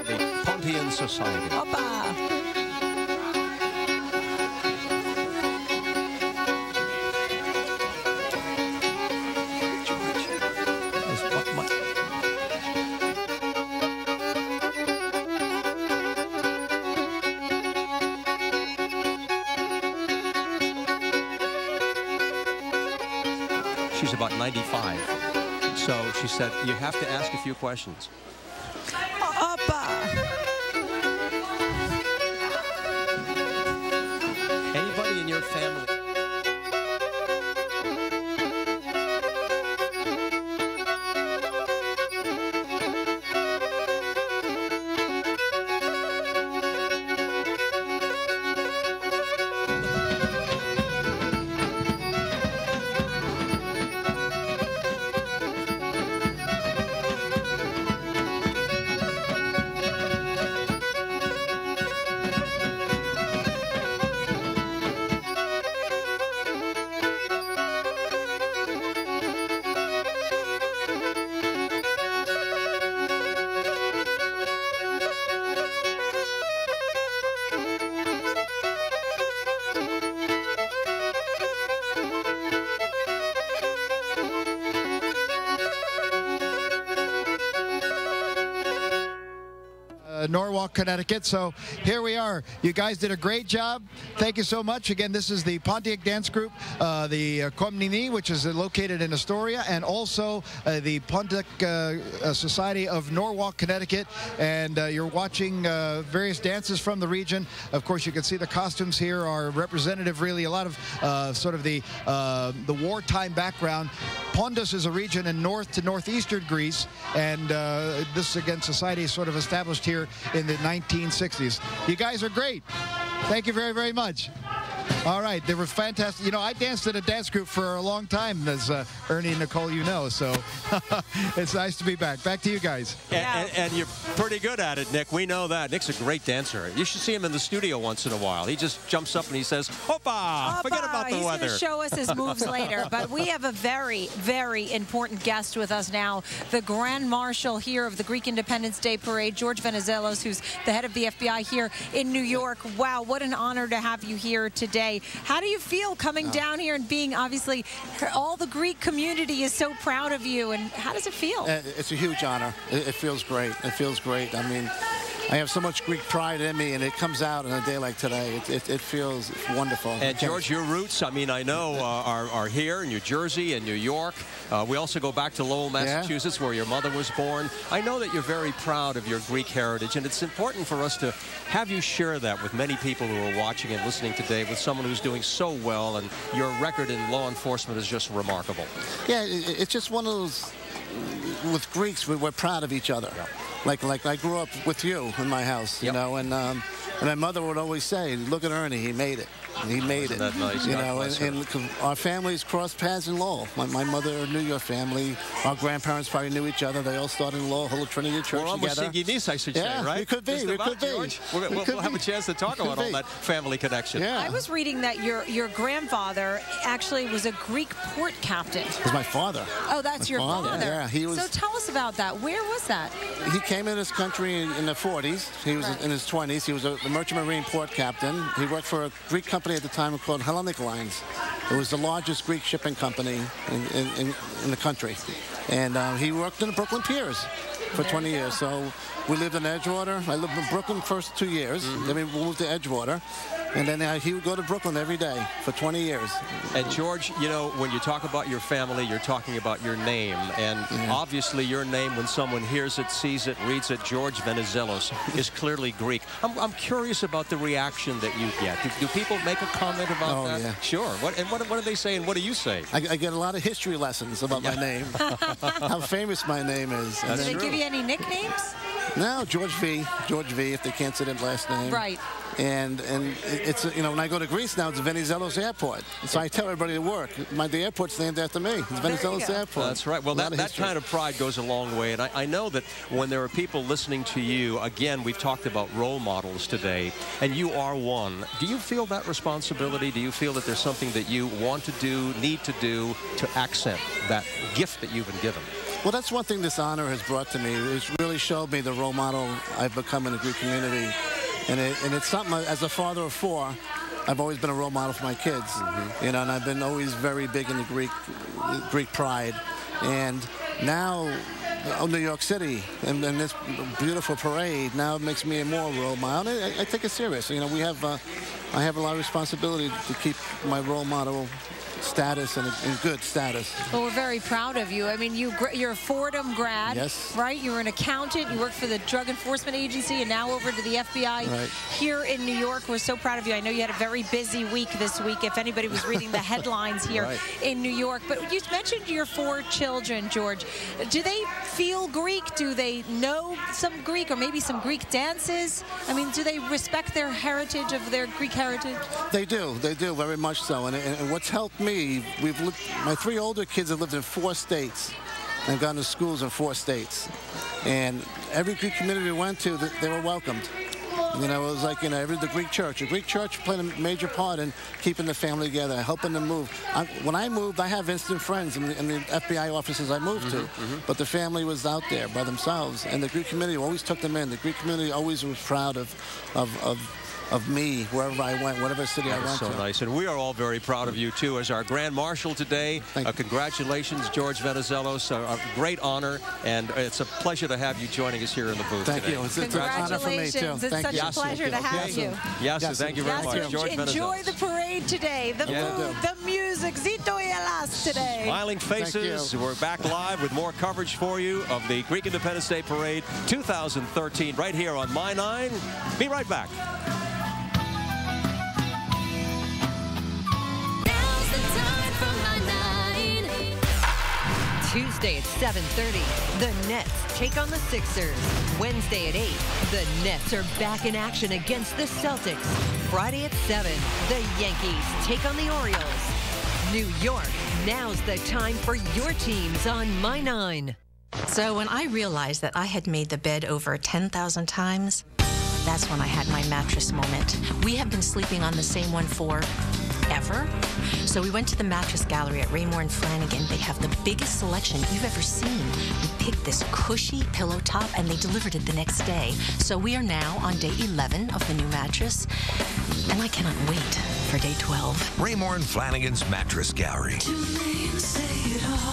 The Pontian Society. Opa! She's about 95. So she said, you have to ask a few questions. Anybody in your family? Norwalk, Connecticut. So here we are. You guys did a great job. Thank you so much. Again, this is the Pontiac Dance Group, the Komnini, which is located in Astoria, and also the Pontiac Society of Norwalk, Connecticut. And you're watching various dances from the region. Of course, you can see the costumes here are representative, really, a lot of sort of the wartime background. Pontus is a region in north to northeastern Greece, and this, again, society is sort of established here in the 1960s. You guys are great. Thank you very, very much. All right, they were fantastic. You know, I danced in a dance group for a long time, as Ernie and Nicole, you know, so it's nice to be back. Back to you guys. And you're pretty good at it, Nick. We know that. Nick's a great dancer. You should see him in the studio once in a while. He just jumps up and he says, Hoppa! Forget about the weather. He's going to show us his moves later. But we have a very, very important guest with us now, the Grand Marshal here of the Greek Independence Day Parade, George Venizelos, who's the head of the FBI here in New York. Wow, what an honor to have you here today. How do you feel coming down here and being, obviously, all the Greek community is so proud of you, and how does it feel? It's a huge honor. It feels great. It feels great. I mean, I have so much Greek pride in me, and it comes out on a day like today. It feels wonderful. And George, your roots, I mean, I know are here in New Jersey and New York. We also go back to Lowell, Massachusetts, where your mother was born. I know that you're very proud of your Greek heritage, and it's important for us to have you share that with many people who are watching and listening today, with someone who's doing so well, and your record in law enforcement is just remarkable. Yeah, it's just one of those, with Greeks, we're proud of each other. Yeah. Like I grew up with you in my house, you know, and my mother would always say, look at Ernie, he made it. He made it. Isn't that nice? You know, and our families crossed paths in Lowell. My mother knew your family. Our grandparents probably knew each other. They all started in Lowell, whole Trinity Church together. I should say, right? We could be. We could be. We'll have a chance to talk about all that family connection. Yeah. I was reading that your grandfather actually was a Greek port captain. It was my father. Oh, that's your father. Yeah, he was. So tell us about that. Where was that? He came in this country in the 40s. He was in his 20s. He was a merchant marine port captain. He worked for a Greek company at the time called Hellenic Lines. It was the largest Greek shipping company in the country. And he worked in the Brooklyn Piers for 20 years. So we lived in Edgewater. I lived in Brooklyn first 2 years. Then we moved to Edgewater. And then he would go to Brooklyn every day for 20 years. And George, you know, when you talk about your family, you're talking about your name. And obviously your name, when someone hears it, sees it, reads it, George Venizelos, is clearly Greek. I'm curious about the reaction that you get. Do people make a comment about that? Yeah. Sure. What do they say and what do you say? I get a lot of history lessons about my name, how famous my name is. Do they give you any nicknames? No, George V, if they can't say their last name. Right. And it's, you know, when I go to Greece now, it's Venizelos Airport. So I tell everybody at work, the airport's named after me. It's Venizelos Airport. That's right. Well, that kind of pride goes a long way. And I know that when there are people listening to you, again, we've talked about role models today, and you are one. Do you feel that responsibility? Do you feel that there's something that you want to do, need to do, to accent that gift that you've been given? Well, that's one thing this honor has brought to me. It's really showed me the role model I've become in the Greek community. And it's something, as a father of 4, I've always been a role model for my kids. You know, and I've been always very big in the Greek pride. And now, New York City and this beautiful parade now makes me a more role model. I take it serious. You know, I have a lot of responsibility to keep my role model status and good status. Well, we're very proud of you. I mean, you're a Fordham grad, right? You were an accountant. You worked for the Drug Enforcement Agency and now over to the FBI here in New York. We're so proud of you. I know you had a very busy week this week, if anybody was reading the headlines here in New York. But you mentioned your 4 children, George. Do they feel Greek? Do they know some Greek or maybe some Greek dances? I mean, do they respect their heritage, of their Greek heritage? They do, very much so. And what's helped me, my 3 older kids have lived in 4 states and gone to schools in 4 states. And every Greek community we went to, they were welcomed. You know, it was like, you know, the Greek church. The Greek church played a major part in keeping the family together, helping them move. When I moved, I have instant friends in the FBI offices I moved to, but the family was out there by themselves, and the Greek community always took them in. The Greek community always was proud of of me wherever I went, whatever city I went to. So nice. And we are all very proud of you, too, as our Grand Marshal today. Congratulations, George Venizelos. A great honor, and it's a pleasure to have you joining us here in the booth today. Thank you. It's an honor for me, too. It's such a pleasure to have you. Yes, thank you very much. George Enjoy the parade today, the food, the music, Zito y Alas today. Smiling faces. We're back live with more coverage for you of the Greek Independence Day Parade 2013 right here on My 9. Be right back. Now's the time for My 9. Tuesday at 7:30, the Nets take on the Sixers. Wednesday at 8, the Nets are back in action against the Celtics. Friday at 7, the Yankees take on the Orioles. New York, now's the time for your teams on My 9. So when I realized that I had made the bed over 10,000 times, that's when I had my mattress moment. We have been sleeping on the same one forever. So we went to the mattress gallery at Raymore and Flanagan. They have the biggest selection you've ever seen. We picked this cushy pillow top and they delivered it the next day. So we are now on day 11 of the new mattress. And I cannot wait for day 12. Raymore and Flanagan's Mattress Gallery.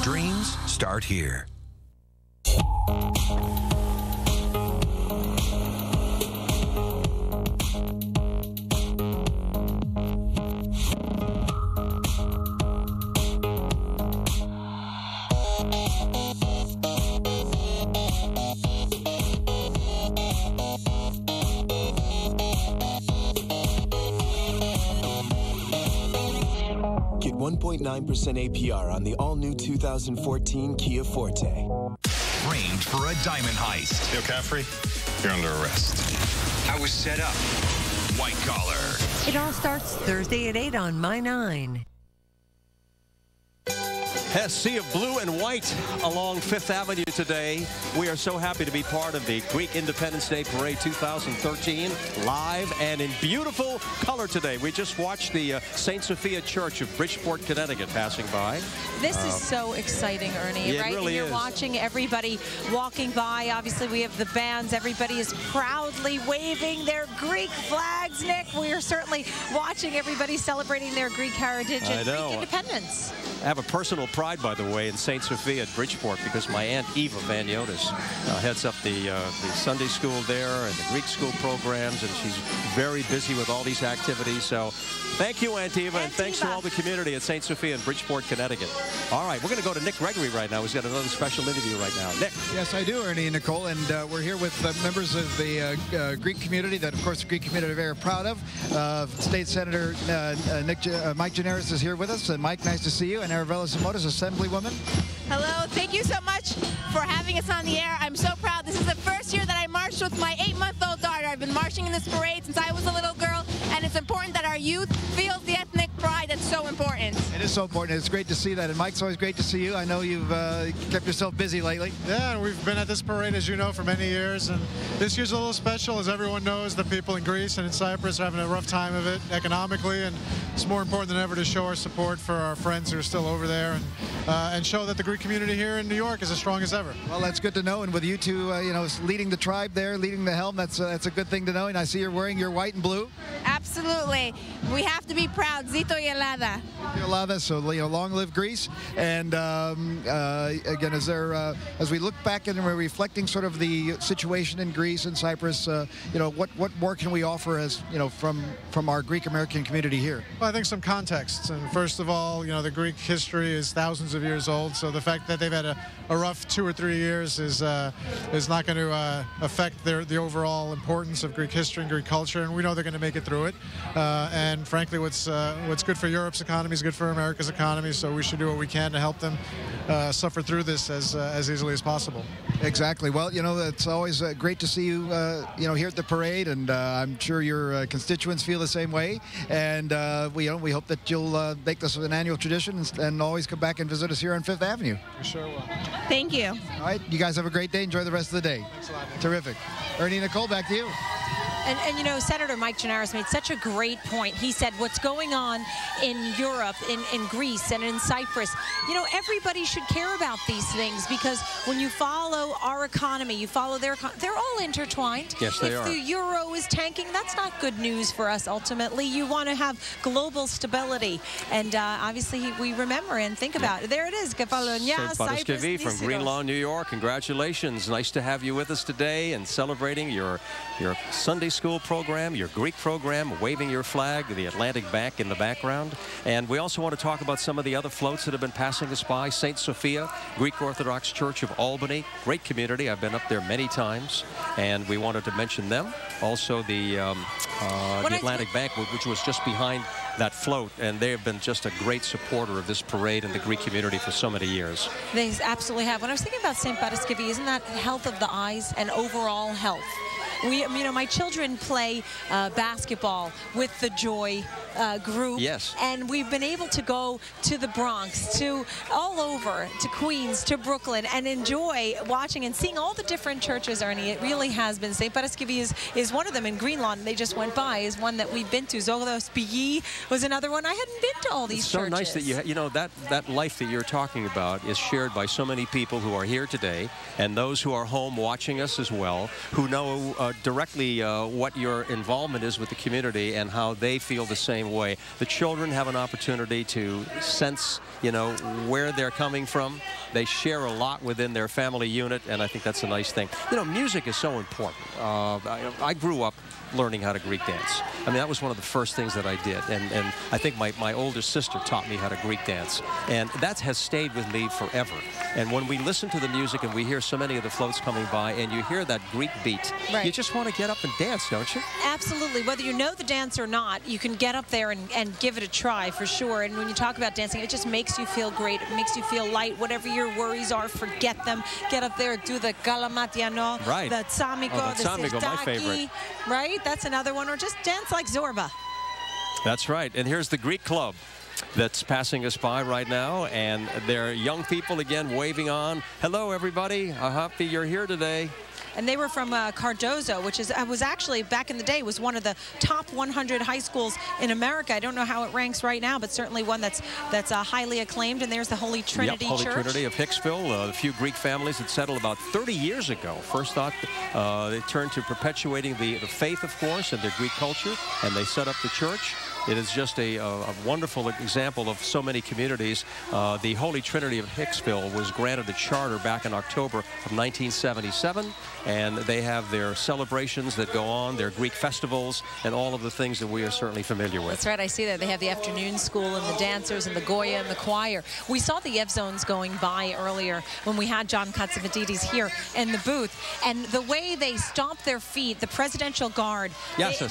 Dreams start here. Get 1.9% APR on the all-new 2014 Kia Forte. Framed for a diamond heist. Yo, Caffrey, you're under arrest. I was set up. White collar. It all starts Thursday at 8 on My 9. A sea of blue and white along Fifth Avenue today. We are so happy to be part of the Greek Independence Day Parade 2013, live and in beautiful color today. We just watched the St. Sophia Church of Bridgeport, Connecticut passing by. This is so exciting, Ernie, right? It really and you're watching everybody walking by. Obviously, we have the bands. Everybody is proudly waving their Greek flags, Nick. We are certainly watching everybody celebrating their Greek heritage and Greek independence. I have a personal pride, by the way, in St. Sophia at Bridgeport because my Aunt Eva Van Yotis heads up the Sunday school there and the Greek school programs, and she's very busy with all these activities. So thank you, Aunt Eva, and thanks to all the community at St. Sophia in Bridgeport, Connecticut. All right, we're going to go to Nick Gregory right now. He's got another special interview right now. Nick. Yes, I do, Ernie and Nicole, and we're here with members of the Greek community that, of course, the Greek community are very proud of. State Senator Mike Gianaris is here with us. And Mike, nice to see you. And Arabella Simotas, Assemblywoman. Hello, thank you so much for having us on the air. I'm so proud. This is the first year that I marched with my 8-month-old daughter. I've been marching in this parade since I was a little girl, and it's important that our youth feels the ethnic pride that's so important. It is so important. It's great to see that. And Mike, it's always great to see you. I know you've kept yourself busy lately. Yeah, we've been at this parade, as you know, for many years. And this year's a little special. As everyone knows, the people in Greece and in Cyprus are having a rough time of it economically. And it's more important than ever to show our support for our friends who are still over there and show that the Greek community here in New York is as strong as ever. Well, that's good to know. And with you two, leading the tribe there, leading the helm, that's a good thing to know. And I see you're wearing your white and blue. Absolutely. We have to be proud. Zito y Elada. Elada, so long live Greece. And again, as we look back and we're reflecting sort of the situation in Greece and Cyprus, what more can we offer as from our Greek American community here? Well, I think some context. And first of all, the Greek history is thousands of years old. So the fact that they've had a rough 2 or 3 years is not going to affect the overall importance of Greek history and Greek culture. And we know they're going to make it through it. And frankly, what's good for Europe's economy is good for America's economy. So we should do what we can to help them suffer through this as easily as possible. Exactly. Well, it's always great to see you, here at the parade, and I'm sure your constituents feel the same way. And we hope that you'll make this an annual tradition and always come back and visit us here on Fifth Avenue. We sure will. Thank you. All right. You guys have a great day. Enjoy the rest of the day. Thanks a lot. Terrific. Ernie and Nicole, back to you. And you know, Senator Mike Gianaris made such a great point. He said what's going on in Europe, in Greece, and in Cyprus, you know, everybody should care about these things, because when you follow our economy, you follow their economy, they're all intertwined. Yes, they are. If the euro is tanking, that's not good news for us ultimately. You want to have global stability. And obviously, we remember and think about it. There it is, Kefalonia, Cyprus, from Greenlawn, New York. Congratulations. Nice to have you with us today and celebrating your Sunday school program, your Greek program, waving your flag, the Atlantic Bank in the background. And we also want to talk about some of the other floats that have been passing us by. St. Sophia, Greek Orthodox Church of Albany. Great community. I've been up there many times, and we wanted to mention them. Also, the Atlantic Bank, which was just behind that float, and they have been just a great supporter of this parade and the Greek community for so many years. They absolutely have. When I was thinking about St. Paraskevi, isn't that health of the eyes and overall health? You know, my children play basketball with the Joy group. Yes. And we've been able to go to the Bronx, to all over, to Queens, to Brooklyn, and enjoy watching and seeing all the different churches, Ernie. It really has been. St. Paraskevi is one of them. In Greenlawn, they just went by, is one that we've been to. Zoros Pigi was another one. I hadn't been to all these churches. It's so nice that you know, that life that you're talking about is shared by so many people who are here today, and those who are home watching us as well, who know directly what your involvement is with the community and how they feel the same way. The children have an opportunity to sense, you know, where they're coming from. They share a lot within their family unit, and I think that's a nice thing. You know, music is so important. I grew up learning how to Greek dance. I mean, that was one of the first things that I did, and I think my older sister taught me how to Greek dance, and that has stayed with me forever. And when we listen to the music and we hear so many of the floats coming by and you hear that Greek beat, you just want to get up and dance, don't you? Absolutely. Whether you know the dance or not, you can get up there and give it a try for sure. And when you talk about dancing, it just makes you feel great. It makes you feel light. Whatever your worries are, forget them. Get up there, do the galamatiano, the tsamiko, the tsamiko, my favorite. Right? That's another one. Or just dance like Zorba. That's right. And here's the Greek club that's passing us by right now, and they're young people again waving on. Hello, everybody. Happy you're here today. And they were from Cardozo, which was actually, back in the day, was one of the top 100 high schools in America. I don't know how it ranks right now, but certainly one that's highly acclaimed. And there's the Holy Trinity Church. Holy Trinity of Hicksville. A few Greek families that settled about 30 years ago. First thought they turned to perpetuating the faith, of course, and their Greek culture, and they set up the church. It is just a wonderful example of so many communities. The Holy Trinity of Hicksville was granted a charter back in October of 1977, and they have their celebrations that go on, their Greek festivals, and all of the things that we are certainly familiar with. That's right. I see that. They have the afternoon school and the dancers and the Goya and the choir. We saw the Evzones going by earlier when we had John Katsimatidis here in the booth, and the way they stomp their feet, the Presidential Guard,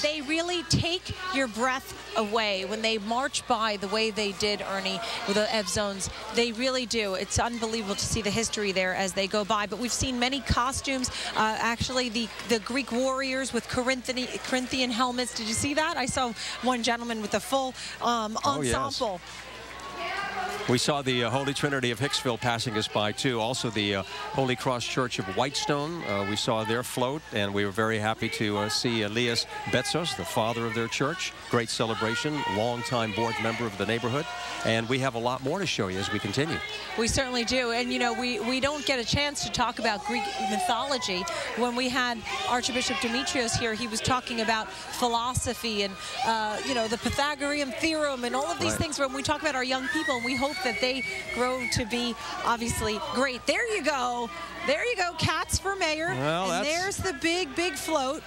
they really take your breath away when they march by the way they did, Ernie, with the Evzones. They really do. It's unbelievable to see the history there as they go by. But we've seen many costumes. Actually, the Greek warriors with Corinthian helmets. Did you see that? I saw one gentleman with a full ensemble. Yes. We saw the Holy Trinity of Hicksville passing us by, too. Also, the Holy Cross Church of Whitestone. We saw their float, and we were very happy to see Elias Betsos, the father of their church. Great celebration, longtime board member of the neighborhood. And we have a lot more to show you as we continue. We certainly do. And, you know, we don't get a chance to talk about Greek mythology. When we had Archbishop Demetrius here, he was talking about philosophy and, you know, the Pythagorean theorem and all of these things when we talk about our young people. And we hope that they grow to be obviously great. There you go. There you go, Cats for mayor. Well, and there's the big float.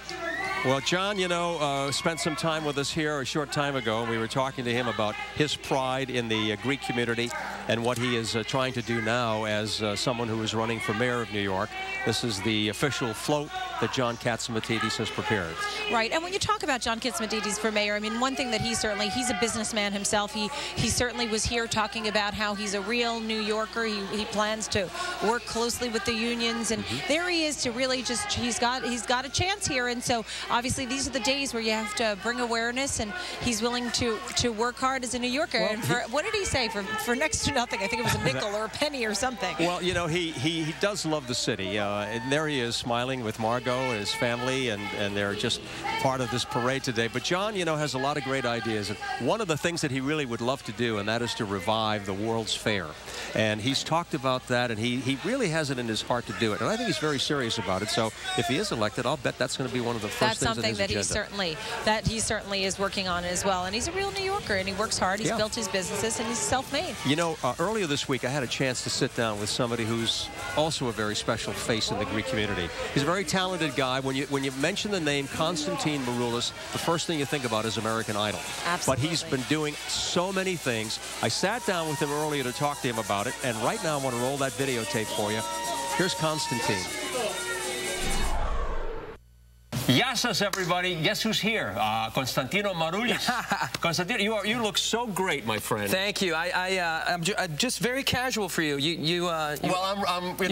Well, John, you know, spent some time with us here a short time ago, and we were talking to him about his pride in the Greek community and what he is trying to do now as someone who is running for mayor of New York. This is the official float that John Katsimatidis has prepared. Right, and when you talk about John Katsimatidis for mayor, I mean, one thing that he's a businessman himself. He certainly was here talking about how he's a real New Yorker. He plans to work closely with the unions, and there he is to really just, he's got a chance here. And so obviously these are the days where you have to bring awareness, and he's willing to work hard as a New Yorker. Well, and for, what did he say, for next to nothing. I think it was a nickel or a penny or something. Well, you know, he does love the city. And there he is smiling with Margot and his family, and they're just part of this parade today. But John, you know, has a lot of great ideas. And one of the things that he really would love to do, and that is to revive the World's Fair. And he's talked about that, and he really has it in his heart to do it. And I think he's very serious about it. So if he is elected, I'll bet that's going to be one of the first things on his agenda. That's something that he certainly is working on as well. And he's a real New Yorker, and he works hard. He's built his businesses, and he's self-made. You know, earlier this week, I had a chance to sit down with somebody who's also a very special face in the Greek community. He's a very talented guy. When you mention the name Konstantin Maroulis, the first thing you think about is American Idol. Absolutely. But he's been doing so many things. I sat down with him earlier to talk to him about it, and right now I want to roll that videotape for you. Here's Konstantin. Γεια σας, everybody. Guess who's here? Konstantino Maroulis. Konstantino, you look so great, my friend. Thank you. I'm just very casual for you. Well,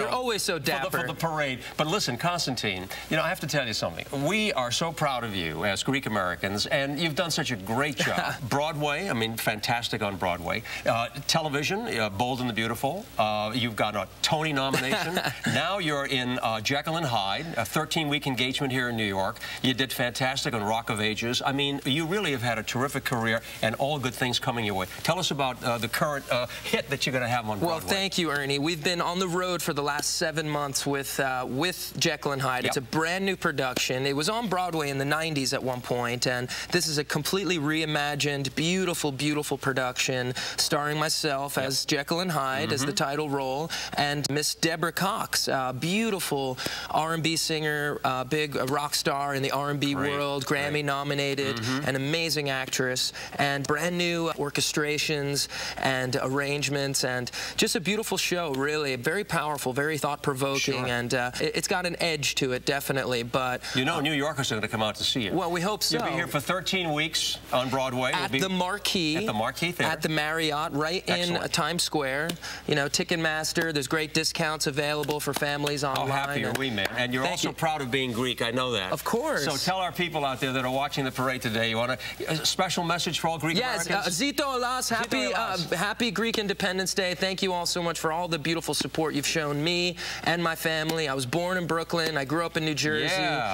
you're always so dapper. For the parade. But listen, Konstantin, you know, I have to tell you something. We are so proud of you as Greek Americans, and you've done such a great job. Broadway, I mean, fantastic on Broadway. Television, Bold and the Beautiful. You've got a Tony nomination. Now you're in Jekyll and Hyde, a 13-week engagement here in New York. You did fantastic on Rock of Ages. I mean, you really have had a terrific career and all good things coming your way. Tell us about the current hit that you're going to have on Broadway. Well, thank you, Ernie. We've been on the road for the last 7 months with Jekyll and Hyde. Yep. It's a brand new production. It was on Broadway in the 90s at one point, and this is a completely reimagined, beautiful, beautiful production starring myself as Jekyll and Hyde as the title role, and Miss Deborah Cox, beautiful R&B singer, big rock star in the R&B world, Grammy nominated, an amazing actress, and brand new orchestrations and arrangements, and just a beautiful show, really. Very powerful, very thought-provoking, and it's got an edge to it, definitely. But you know, New Yorkers are going to come out to see you. Well, we hope so. You'll be here for 13 weeks on Broadway. At the Marquee. At the Marquee Theater. At the Marriott, right in Times Square. You know, Ticketmaster, there's great discounts available for families online. How happy are we, man? And you're also proud of being Greek, I know that. Of course. So tell our people out there that are watching the parade today, you want a special message for all Greek Americans? Yes, Zito Alas, happy Greek Independence Day. Thank you all so much for all the beautiful support you've shown me and my family. I was born in Brooklyn. I grew up in New Jersey.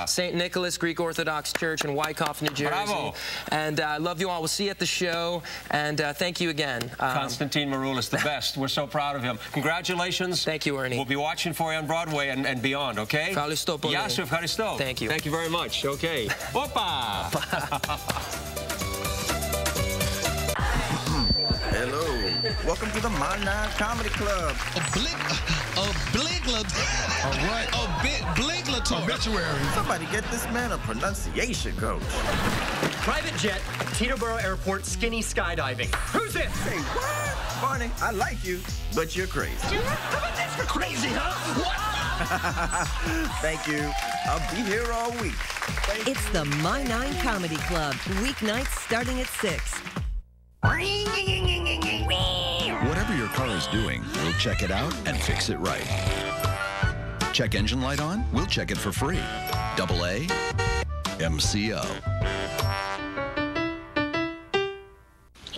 St. Nicholas Greek Orthodox Church in Wyckoff, New Jersey. Bravo. And I love you all. We'll see you at the show. And thank you again. Konstantin Maroulis, the best. We're so proud of him. Congratulations. Thank you, Ernie. We'll be watching for you on Broadway and beyond, okay? Yasu, Thank you. Thank you very much. Okay. Opa! Hello. Welcome to the Molina Comedy Club. Obituary. Somebody get this man a pronunciation coach. Private jet, Teterboro Airport, skinny skydiving. Who's this? Hey, what? Barney, I like you, but you're crazy. How about this for crazy, huh? What? Thank you. I'll be here all week. It's the My 9 Comedy Club, weeknights starting at 6. Whatever your car is doing, we'll check it out and fix it right. Check engine light on? We'll check it for free. AA MCO.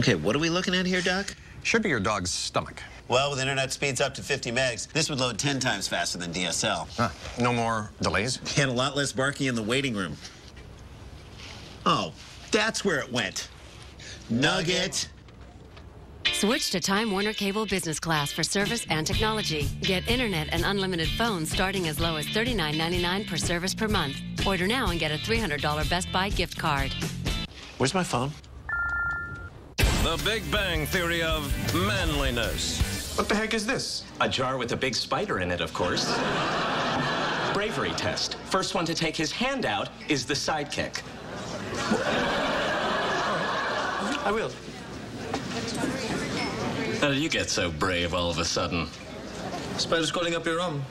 Okay, what are we looking at here, Doc? Should be your dog's stomach. Well, with internet speeds up to 50 megs, this would load 10 times faster than DSL. No more delays? And a lot less barking in the waiting room. Oh, that's where it went. Nugget. Switch to Time Warner Cable Business Class for service and technology. Get internet and unlimited phones starting as low as $39.99 per service per month. Order now and get a $300 Best Buy gift card. Where's my phone? The Big Bang Theory of manliness. What the heck is this? A jar with a big spider in it, of course. Bravery test. First one to take his hand out is the sidekick. I will. How did you get so brave all of a sudden? Spider's crawling up your arm.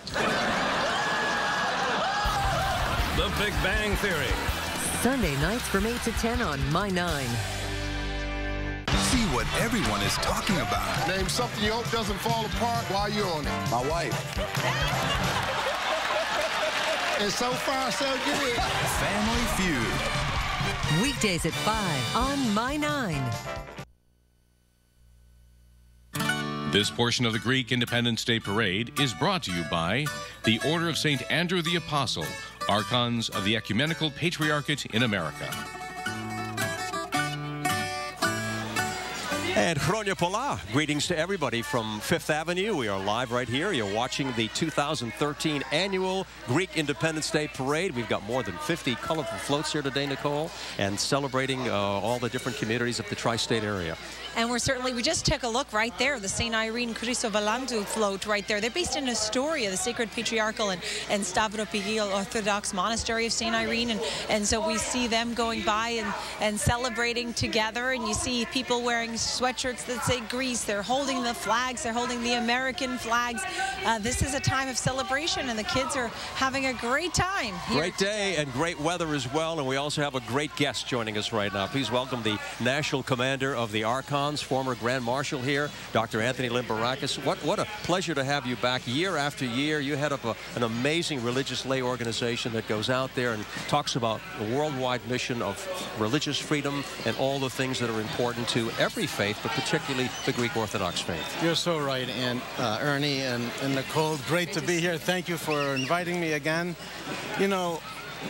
The Big Bang Theory. Sunday nights from 8 to 10 on My 9. See what everyone is talking about. Name something you hope doesn't fall apart while you're on it. My wife. And so far, so good. Family Feud. Weekdays at 5 on My 9. This portion of the Greek Independence Day Parade is brought to you by the Order of St. Andrew the Apostle, Archons of the Ecumenical Patriarchate in America. And Chronia Pola, greetings to everybody from Fifth Avenue. We are live right here. You're watching the 2013 annual Greek Independence Day Parade. We've got more than 50 colorful floats here today, Nicole, and celebrating all the different communities of the tri-state area. And we just took a look right there, the St. Irene Chrysovalantou float right there. They're based in Astoria, the Sacred Patriarchal and Stavropigil Orthodox Monastery of St. Irene. And so we see them going by and celebrating together. And you see people wearing sweatshirts that say Greece. They're holding the flags. They're holding the American flags. This is a time of celebration, and the kids are having a great time here. Great day and great weather as well. And we also have a great guest joining us right now. Please welcome the National Commander of the Archons, former Grand Marshal here, Dr. Anthony Lynn Barakas. What a pleasure to have you back year after year. You head up an amazing religious lay organization that goes out there and talks about the worldwide mission of religious freedom and all the things that are important to every faith, but particularly the Greek Orthodox faith. You're so right, and Ernie and Nicole, great to be here. Thank you for inviting me again. You know,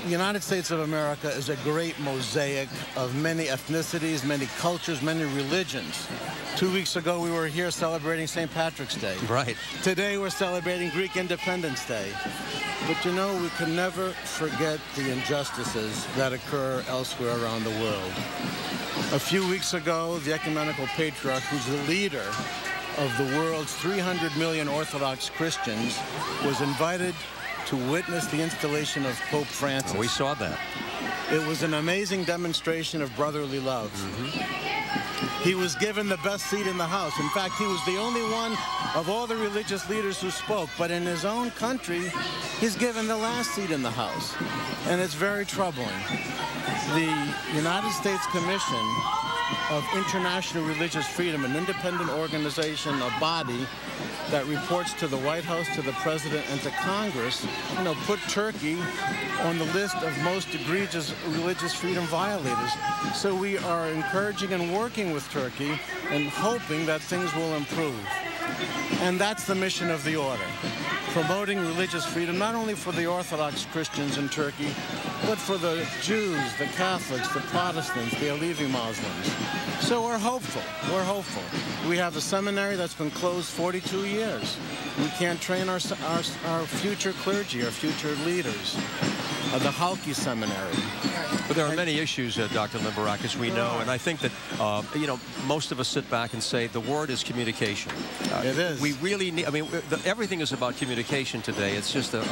the United States of America is a great mosaic of many ethnicities, many cultures, many religions. 2 weeks ago, we were here celebrating St. Patrick's Day. Right. Today, we're celebrating Greek Independence Day. But, you know, we can never forget the injustices that occur elsewhere around the world. A few weeks ago, the Ecumenical Patriarch, who's the leader of the world's 300 million Orthodox Christians, was invited to witness the installation of Pope Francis. We saw that. It was an amazing demonstration of brotherly love. He was given the best seat in the House. In fact, he was the only one of all the religious leaders who spoke. But in his own country, he's given the last seat in the House. And it's very troubling. The United States Commission of International Religious Freedom, an independent organization, a body that reports to the White House, to the President, and to Congress, you know, put Turkey on the list of most egregious religious freedom violators. So we are encouraging and working with Turkey and hoping that things will improve. And that's the mission of the order, promoting religious freedom, not only for the Orthodox Christians in Turkey, but for the Jews, the Catholics, the Protestants, the Alevi Muslims. So we're hopeful. We're hopeful. We have a seminary that's been closed 42 years. We can't train our future clergy, our future leaders. The Halki Seminary. But there are many issues, Dr. Lynn Barakas, we know, and I think that, you know, most of us sit back and say the word is communication. It is. We really need, I mean, everything is about communication today. It's just an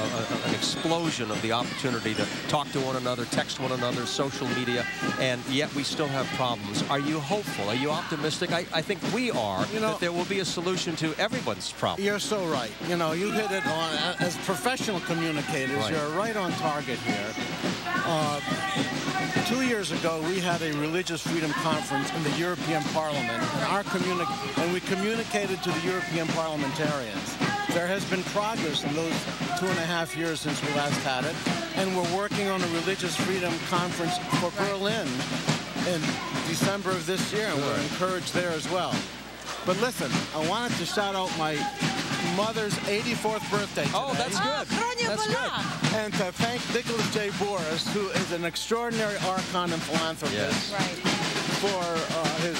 explosion of the opportunity to talk to one another, text one another, social media, and yet we still have problems. Are you hopeful? Are you optimistic? I think we are, you know, that there will be a solution to everyone's problem. You're so right. You know, you hit it on, as professional communicators, right. You're right on target here. 2 years ago, we had a religious freedom conference in the European Parliament, and we communicated to the European parliamentarians. There has been progress in those 2.5 years since we last had it, and we're working on a religious freedom conference for Berlin in December of this year, and we're encouraged there as well. But listen, I wanted to shout out my mother's 84th birthday today. Oh, that's good. That's good. And to thank Nicholas J. Boris, who is an extraordinary archon and philanthropist, for his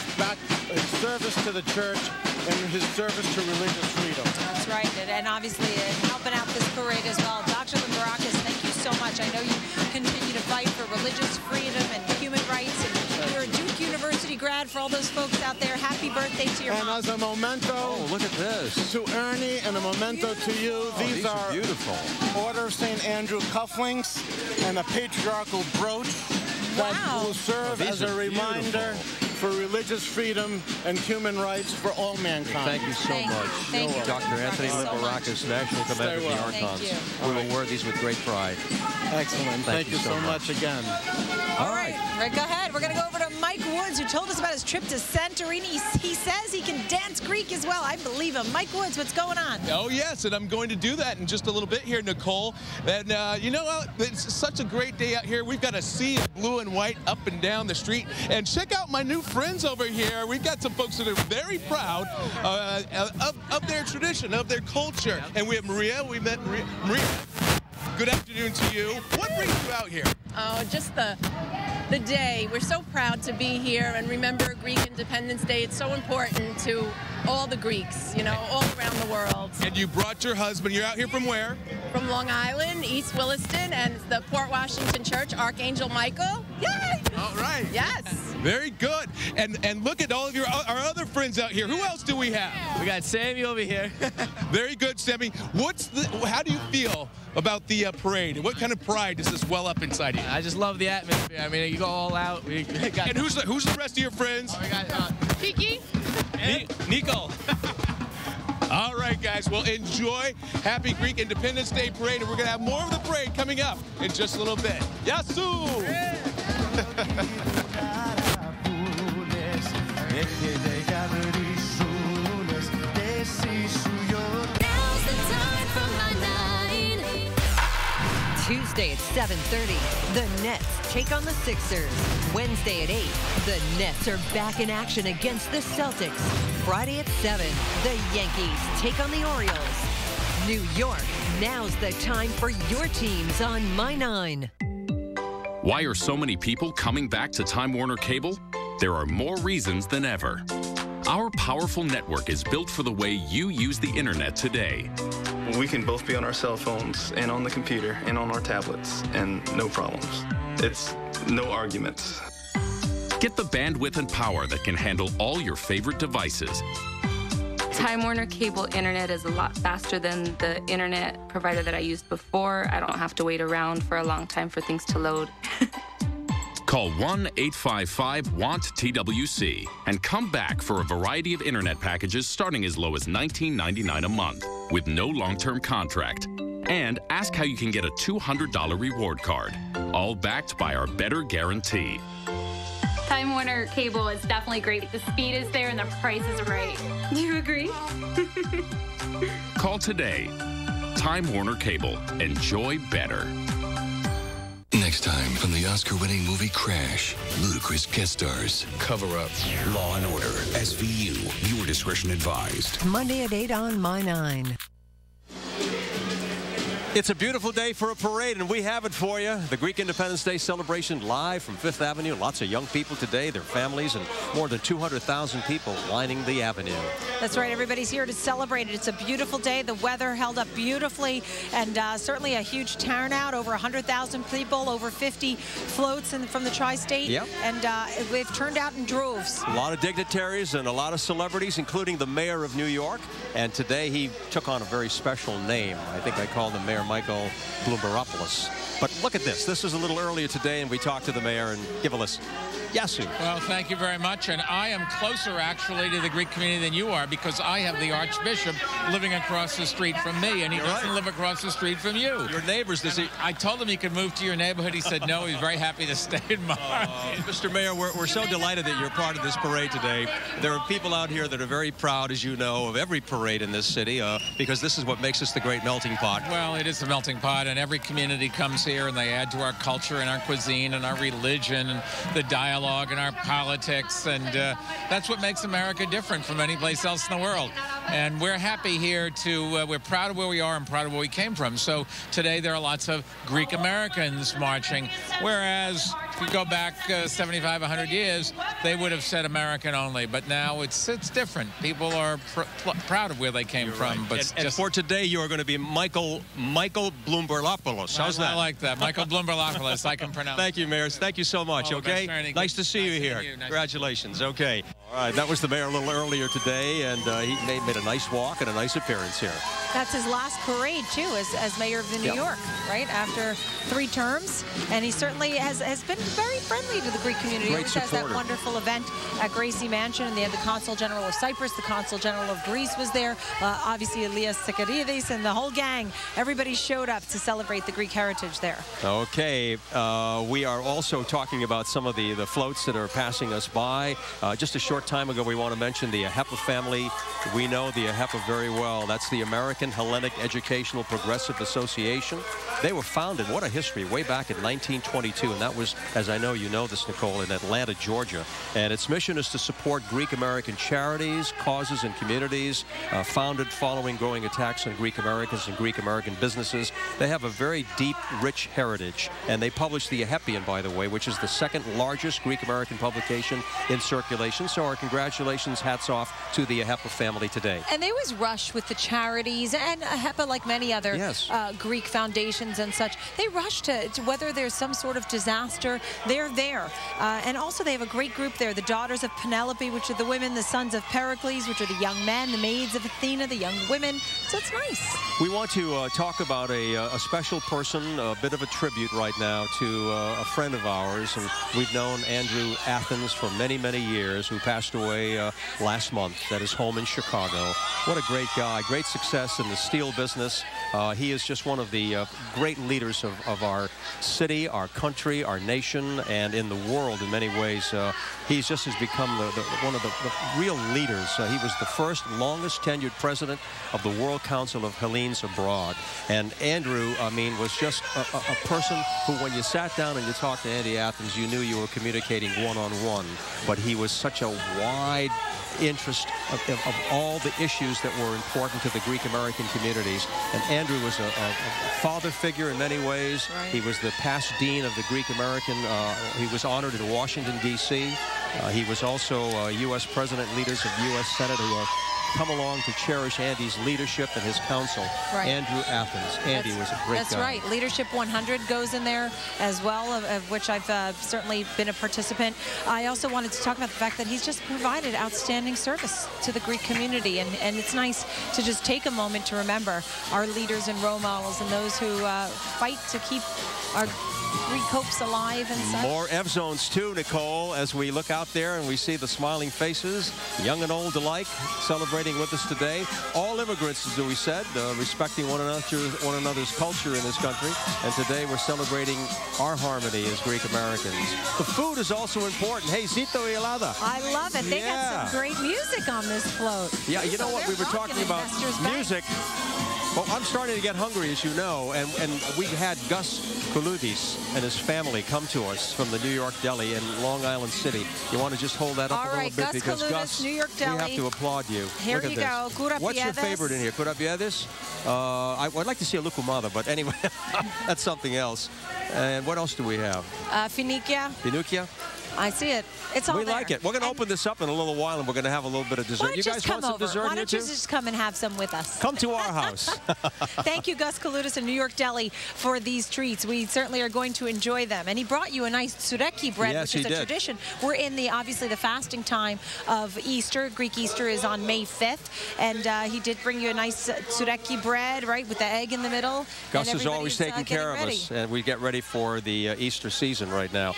service to the church and his service to religious freedom. That's right, and obviously helping out this parade as well. Dr. Lynn Barakas, thank you so much. I know you continue to fight for religious freedom and human rights, and you're a Duke University grad. For all those folks out there, happy birthday to your mom. And as a memento, look at this. To Ernie, and a memento to you. These are beautiful. Order of St. Andrew cufflinks and a patriarchal brooch that will serve as a reminder for religious freedom and human rights for all mankind. Thank you so much. Thank you. Dr. Anthony Lynn Barakas, National Commander of the Archons. We will wear these with great pride. Excellent. Thank you so much again. All right, go ahead. We're going to go over to Mike Woods, who told us about his trip to Santorini. He says he can dance Greek as well. I believe him. Mike Woods, what's going on? Oh, yes, and I'm going to do that in just a little bit here, Nicole. And you know what? It's such a great day out here. We've got a sea of blue and white up and down the street. And check out my new friends over here. We've got some folks that are very proud of their tradition, of their culture. And we have Maria. We met Maria. Maria, good afternoon to you. What brings you out here? Oh, just the day. We're so proud to be here and remember Greek Independence Day. It's so important to all the Greeks, you know, all around the world. And you brought your husband. You're out here from where? From Long Island, East Williston, and the Port Washington Church, Archangel Michael. Yay! All right. Yes. Very good. And look at all of our other friends out here. Who else do we have? We got Sammy over here. Very good, Sammy. How do you feel about the parade? What kind of pride does this well up inside you? I just love the atmosphere. I mean, you go all out. And who's the rest of your friends? We got Kiki. And Nico. All right, guys. Well, enjoy. Happy Greek Independence Day Parade. And we're going to have more of the parade coming up in just a little bit. Yasu! Yeah. Tuesday at 7:30, the Nets take on the Sixers. Wednesday at 8, the Nets are back in action against the Celtics. Friday at 7, the Yankees take on the Orioles. New York, now's the time for your teams on My 9. Why are so many people coming back to Time Warner Cable? There are more reasons than ever. Our powerful network is built for the way you use the internet today. We can both be on our cell phones and on the computer and on our tablets, and no problems. It's no arguments. Get the bandwidth and power that can handle all your favorite devices. Time Warner Cable internet is a lot faster than the internet provider that I used before. I don't have to wait around for a long time for things to load. Call 1-855-WANT-TWC and come back for a variety of internet packages starting as low as $19.99 a month with no long-term contract. And ask how you can get a $200 reward card, all backed by our better guarantee. Time Warner Cable is definitely great. The speed is there and the price is right. Do you agree? Call today. Time Warner Cable. Enjoy better. Next time from the Oscar-winning movie Crash, ludicrous guest stars. Cover Up, Law and Order, SVU. Viewer discretion advised. Monday at 8 on My 9. It's a beautiful day for a parade, and we have it for you. The Greek Independence Day celebration live from Fifth Avenue. Lots of young people today, their families, and more than 200,000 people lining the avenue. That's right. Everybody's here to celebrate it. It's a beautiful day. The weather held up beautifully, and certainly a huge turnout. Over 100,000 people, over 50 floats from the tri-state. Yep. And we've turned out in droves. A lot of dignitaries and a lot of celebrities, including the mayor of New York. And today he took on a very special name. I think I called him Mayor Michael Bloomberg. But look at this. This was a little earlier today, and we talked to the mayor, and give a listen. Yasu. Well, thank you very much. And I am closer, actually, to the Greek community than you are, because I have the Archbishop living across the street from me, and he doesn't live across the street from you. Your neighbors, does he? I told him he could move to your neighborhood. He said no. He's very happy to stay in mine. Mr. Mayor, we're so delighted that you're part of this parade today. There are people out here that are very proud, as you know, of every parade in this city, because this is what makes us the great melting pot. Well, it is a melting pot, and every community comes here, and they add to our culture and our cuisine and our religion and the dialogue and our politics, and that's what makes America different from any place else in the world. And we're happy here to, we're proud of where we are and proud of where we came from. So today there are lots of Greek Americans marching, whereas if you go back 75, 100 years, they would have said American only. But now it's different. People are proud of where they came from. Right. But and for today, you are going to be Michael Bloomberg-Lopoulos. How's that? I like that. Michael Bloomberg-Lopoulos. I can pronounce. Thank you, Mayor. Thank you so much. Okay. Nice to see you here. Nice Congratulations. Okay. All right, that was the mayor a little earlier today, and he made a nice walk and a nice appearance here. That's his last parade, too, as mayor of New York, right, after 3 terms. And he certainly has been very friendly to the Greek community. He always has that wonderful event at Gracie Mansion, and they had the Consul General of Cyprus, the Consul General of Greece was there, obviously Elias Sakaridis, and the whole gang. Everybody showed up to celebrate the Greek heritage there. Okay, we are also talking about some of the floats that are passing us by. Just a short time ago, we want to mention the Ahepa family. We know the Ahepa very well. That's the American Hellenic Educational Progressive Association. They were founded, what a history, way back in 1922, and that was, as I know you know this, Nicole, in Atlanta, Georgia. And its mission is to support Greek-American charities, causes, and communities, founded following growing attacks on Greek Americans and Greek-American businesses. They have a very deep, rich heritage, and they publish the Ahepian, by the way, which is the 2nd largest Greek-American publication in circulation. So our congratulations, hats off to the Ahepa family today. And they always rush with the charities, and Ahepa, like many other Greek foundations and such, they rush to whether there's some sort of disaster, they're there. And also they have a great group there, the Daughters of Penelope, which are the women, the Sons of Pericles, which are the young men, the Maids of Athena, the young women. So it's nice. We want to talk about a special person, a bit of a tribute right now to a friend of ours, and we've known Andrew Athens for many, many years, who passed away last month at his home in Chicago. What a great guy, great success in the steel business. He is just one of the great leaders of our city, our country, our nation, and in the world in many ways. He just has become one of the real leaders. He was the first longest tenured president of the World Council of Hellenes Abroad. And Andrew, I mean, was just a person who, when you sat down and you talked to Andy Athens, you knew you were communicating one-on-one. But he was such a wide interest of all the issues that were important to the Greek-American communities. And Andrew was a father figure in many ways. Right. He was the past dean of the Greek-American. He was honored in Washington, D.C. He was also U.S. president, leaders of U.S. Senate who have come along to cherish Andy's leadership and his counsel. Right. Andrew Athens. Andy was a great guy. That's right. Leadership 100 goes in there as well, of which I've certainly been a participant. I also wanted to talk about the fact that he's just provided outstanding service to the Greek community, and it's nice to just take a moment to remember our leaders and role models and those who fight to keep our Greek hopes alive and such. More F-zones too, Nicole, as we look out there and we see the smiling faces, young and old alike, celebrating with us today. All immigrants, as we said, respecting one another's culture in this country. And today we're celebrating our harmony as Greek Americans. The food is also important. Hey, Zito y Helada. I love it. They got some great music on this float. Yeah, you know what? We were talking about music. Well, I'm starting to get hungry, as you know, and we had Gus Kouloudis and his family come to us from the New York Deli in Long Island City. You want to just hold that up a little bit? Because Gus, New York Deli. We have to applaud you. Here you go. What's your favorite in here? Curapiedes? I'd like to see a lucumada, but anyway, that's something else. And what else do we have? Finikia. Finikia? I see it. It's all We like it. We're going to open this up in a little while, and we're going to have a little bit of dessert. You guys want some dessert? Why don't you just come and have some with us? Come to our house. Thank you, Gus Kouloudis in New York Deli, for these treats. We certainly are going to enjoy them. And he brought you a nice tsureki bread, which is a tradition. We're in obviously the fasting time of Easter. Greek Easter is on May 5th. And he did bring you a nice tsureki bread, right, with the egg in the middle. Gus is always taking care of us, and we get ready for the Easter season right now.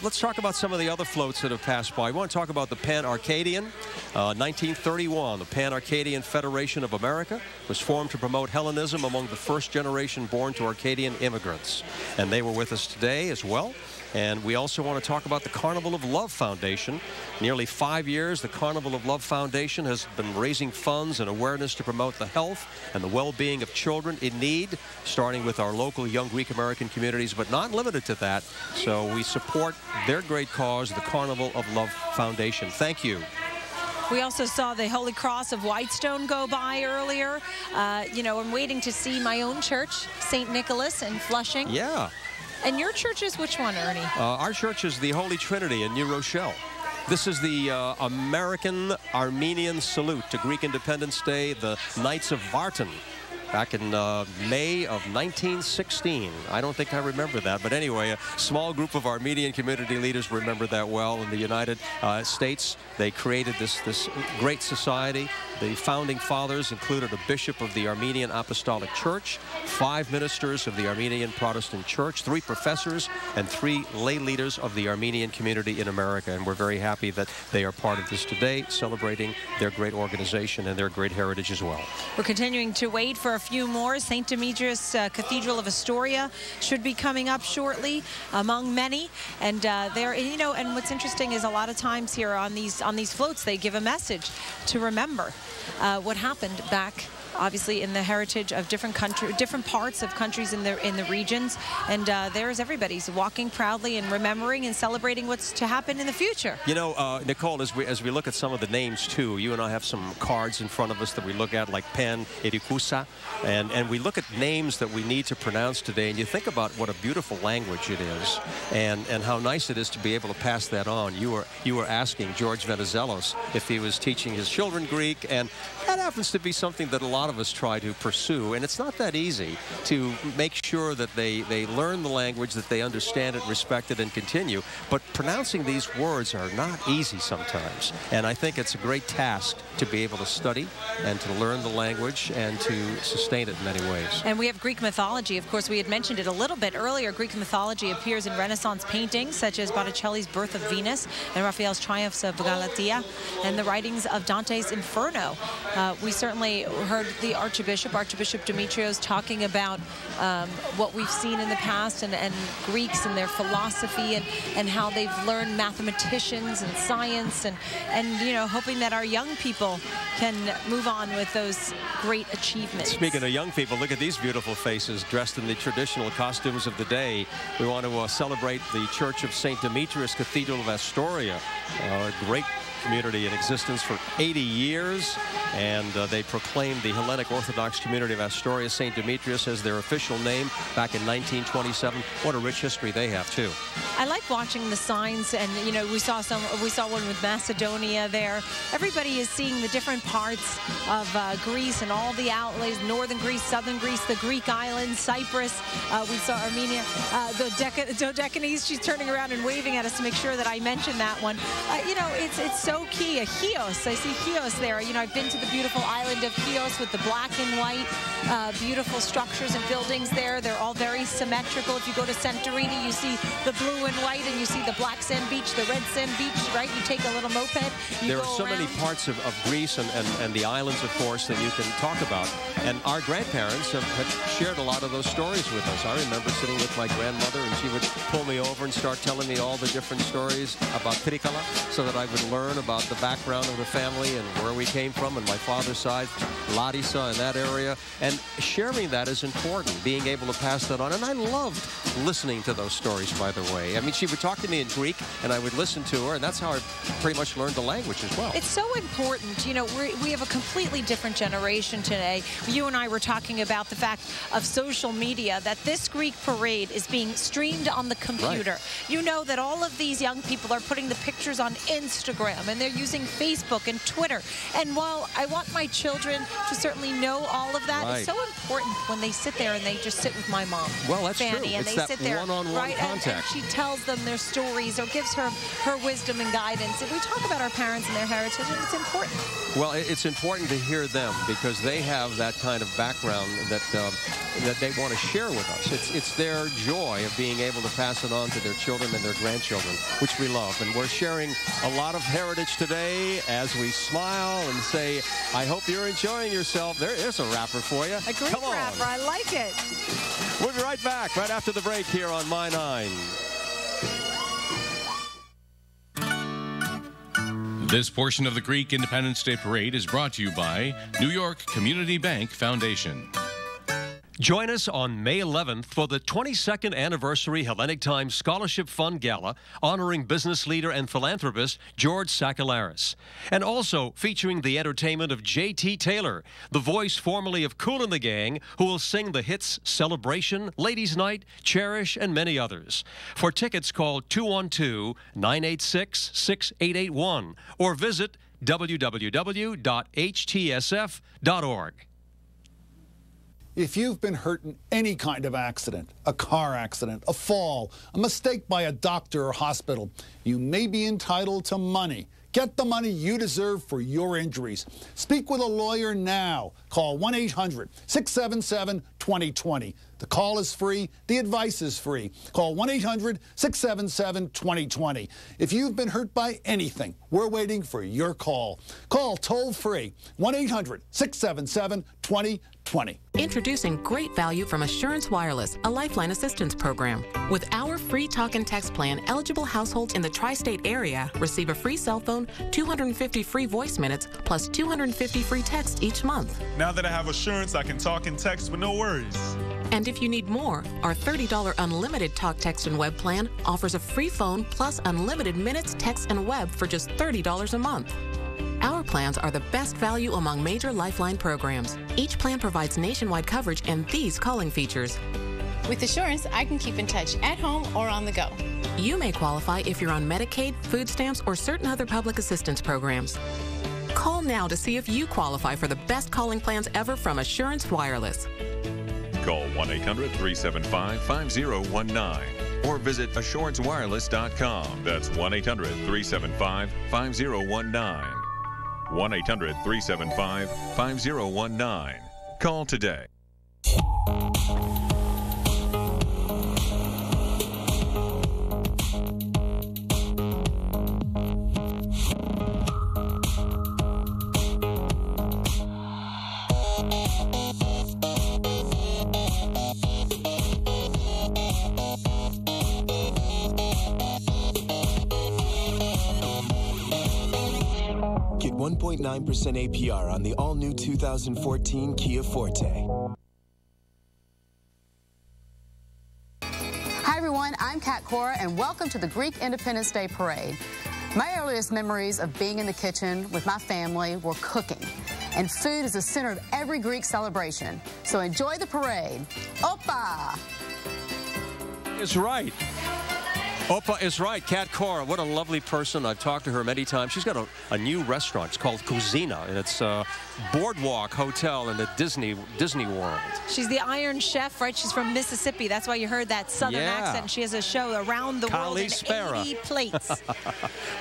Let's talk about some of the other floats that have passed by. We want to talk about the Pan-Arcadian. 1931, the Pan-Arcadian Federation of America was formed to promote Hellenism among the first generation born to Arcadian immigrants. And they were with us today as well. And we also want to talk about the Carnival of Love Foundation. Nearly 5 years, the Carnival of Love Foundation has been raising funds and awareness to promote the health and the well-being of children in need, starting with our local young Greek American communities, but not limited to that. So we support their great cause, the Carnival of Love Foundation. Thank you. We also saw the Holy Cross of Whitestone go by earlier. You know, I'm waiting to see my own church, St. Nicholas in Flushing. Yeah. And your church is which one, Ernie? Our church is the Holy Trinity in New Rochelle. This is the American Armenian salute to Greek Independence Day, the Knights of Vartan. back in May of 1916. I don't think I remember that, but anyway, a small group of Armenian community leaders remember that well. In the United States, they created this great society. The founding fathers included a bishop of the Armenian Apostolic Church, 5 ministers of the Armenian Protestant Church, 3 professors, and 3 lay leaders of the Armenian community in America. And we're very happy that they are part of this today, celebrating their great organization and their great heritage as well. We're continuing to wait for a few more. St. Demetrius Cathedral of Astoria should be coming up shortly, among many. And there, you know, and what's interesting is a lot of times here on these floats, they give a message to remember what happened back, obviously, in the heritage of different parts of countries in the regions. And there's everybody's walking proudly and remembering and celebrating what's to happen in the future. You know, Nicole, as we look at some of the names too, you and I have some cards in front of us that we look at, like Pen, Irikusa, and we look at names that we need to pronounce today, and you think about what a beautiful language it is, and how nice it is to be able to pass that on. You were asking George Venizelos if he was teaching his children Greek, and that happens to be something that a lot of us try to pursue, and it's not that easy to make sure that they learn the language, that they understand it, respect it, and continue. But pronouncing these words are not easy sometimes, and I think it's a great task to be able to study and to learn the language and to sustain it in many ways. And we have Greek mythology. Of course, we had mentioned it a little bit earlier. Greek mythology appears in Renaissance paintings such as Botticelli's Birth of Venus and Raphael's Triumphs of Galatea and the writings of Dante's Inferno. We certainly heard the Archbishop Demetrios, talking about what we've seen in the past and Greeks and their philosophy and how they've learned mathematicians and science and you know, hoping that our young people can move on with those great achievements. Speaking of young people, look at these beautiful faces dressed in the traditional costumes of the day. We want to celebrate the Church of St. Demetrius Cathedral of Astoria, a great community in existence for 80 years, and they proclaimed the Hellenic Orthodox community of Astoria, St. Demetrius, as their official name back in 1927. What a rich history they have too. I like watching the signs, and you know, we saw one with Macedonia there. Everybody is seeing the different parts of Greece and all the outlays: northern Greece, southern Greece, the Greek islands, Cyprus. We saw Armenia, the Dodecanese. She's turning around and waving at us to make sure that I mention that one. You know, it's so key. A Chios, I see Chios there. You know, I've been to the beautiful island of Chios with the black and white, beautiful structures and buildings there. They're all very symmetrical. If you go to Santorini, you see the blue and white, and you see the black sand beach, the red sand beach, right? You take a little moped. There are so many parts of Greece and the islands, of course, that you can talk about. And our grandparents have shared a lot of those stories with us. I remember sitting with my grandmother, and she would pull me over and start telling me all the different stories about Trikala, so that I would learn about the background of the family and where we came from, and my father's side, Larissa, in that area. And sharing that is important, being able to pass that on. And I loved listening to those stories, by the way. I mean, she would talk to me in Greek, and I would listen to her, and that's how I pretty much learned the language as well. It's so important. You know, we have a completely different generation today. You and I were talking about the fact of social media, that this Greek parade is being streamed on the computer. Right. You know that all of these young people are putting the pictures on Instagram, and they're using Facebook and Twitter. And while I want my children to certainly know all of that, it's so important when they sit there and they just sit with my mom, Fanny, and it's they sit there, one-on-one contact. And she tells them their stories or gives her wisdom and guidance. If we talk about our parents and their heritage, and it's important. Well, it's important to hear them, because they have that kind of background that they want to share with us. It's their joy of being able to pass it on to their children and their grandchildren, which we love. And we're sharing a lot of heritage today as we smile and say, I hope you're enjoying yourself. There's a rapper for you. A great rapper. I like it. We'll be right back right after the break here on My 9. This portion of the Greek Independence Day Parade is brought to you by New York Community Bank Foundation. Join us on May 11th for the 22nd Anniversary Hellenic Times Scholarship Fund Gala, honoring business leader and philanthropist George Sakalaris. And also featuring the entertainment of J.T. Taylor, the voice formerly of Kool and the Gang, who will sing the hits Celebration, Ladies' Night, Cherish, and many others. For tickets, call 212-986-6881 or visit www.htsf.org. If you've been hurt in any kind of accident, a car accident, a fall, a mistake by a doctor or hospital, you may be entitled to money. Get the money you deserve for your injuries. Speak with a lawyer now. Call 1-800-677-2020. The call is free. The advice is free. Call 1-800-677-2020. If you've been hurt by anything, we're waiting for your call. Call toll-free 1-800-677-2020. Introducing great value from Assurance Wireless, a lifeline assistance program. With our free talk and text plan, eligible households in the tri-state area receive a free cell phone, 250 free voice minutes, plus 250 free texts each month. Now that I have Assurance, I can talk and text with no worries. And if you need more, our $30 unlimited talk, text, and web plan offers a free phone plus unlimited minutes, text, and web for just $30 a month. Our plans are the best value among major Lifeline programs. Each plan provides nationwide coverage and these calling features. With Assurance, I can keep in touch at home or on the go. You may qualify if you're on Medicaid, food stamps, or certain other public assistance programs. Call now to see if you qualify for the best calling plans ever from Assurance Wireless. Call 1-800-375-5019 or visit assurancewireless.com. That's 1-800-375-5019. 1-800-375-5019. Call today. Get 1.9% APR on the all-new 2014 Kia Forte. Hi everyone, I'm Kat Cora and welcome to the Greek Independence Day Parade. My earliest memories of being in the kitchen with my family were cooking. And food is the center of every Greek celebration. So enjoy the parade. Opa! Is right. Opa is right. Kat Cora, what a lovely person. I've talked to her many times. She's got a new restaurant. It's called Cucina, and it's a boardwalk hotel in the Disney World. She's the Iron Chef, right? She's from Mississippi. That's why you heard that southern accent. She has a show around the world in 80 plates.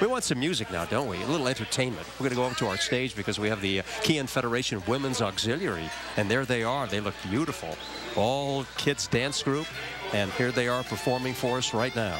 We want some music now, don't we? A little entertainment. We're going to go over to our stage because we have the Chian Federation Women's Auxiliary, and there they are. They look beautiful. All kids dance group, and here they are performing for us right now.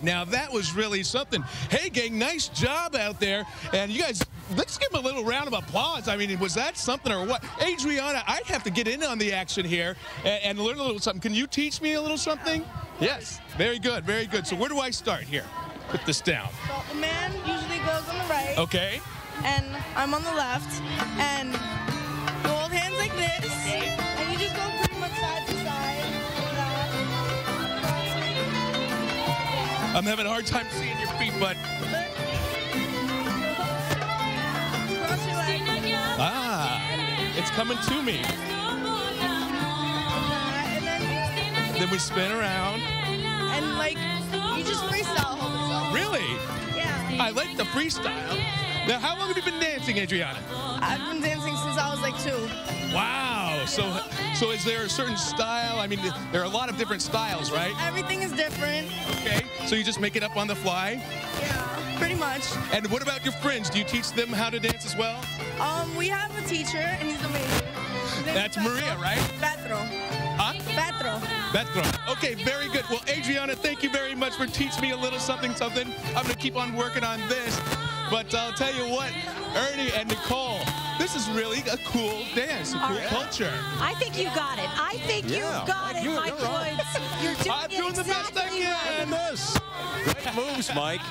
Now that was really something. Hey, gang, nice job out there. And you guys, let's give them a little round of applause. I mean, was that something or what? Adriana, I have to get in on the action here and learn a little something. Can you teach me a little something? Yes. Very good, very good. So where do I start here? Put this down. So the man usually goes on the right. Okay. And I'm on the left. And you hold hands like this. And you just go pretty much side to side. I'm having a hard time seeing your feet, but... Ah, it's coming to me. And then we spin around. And, like, you just freestyle. Really? Really? Yeah. I like the freestyle. Now, how long have you been dancing, Adriana? I've been dancing since I was like 2. Wow. So is there a certain style? I mean, there are a lot of different styles, right? Everything is different. Okay. So you just make it up on the fly? Yeah, pretty much. And what about your friends? Do you teach them how to dance as well? We have a teacher, and he's amazing. That's Maria, right? Petro. Huh? Petro. Petro. Okay, very good. Well, Adriana, thank you very much for teaching me a little something. I'm going to keep on working on this. But I'll tell you what, Ernie and Nicole, this is really a cool dance, a cool culture. I think you got it. I think you got it, Mike Woods. You're doing the best I can. Great moves, Mike.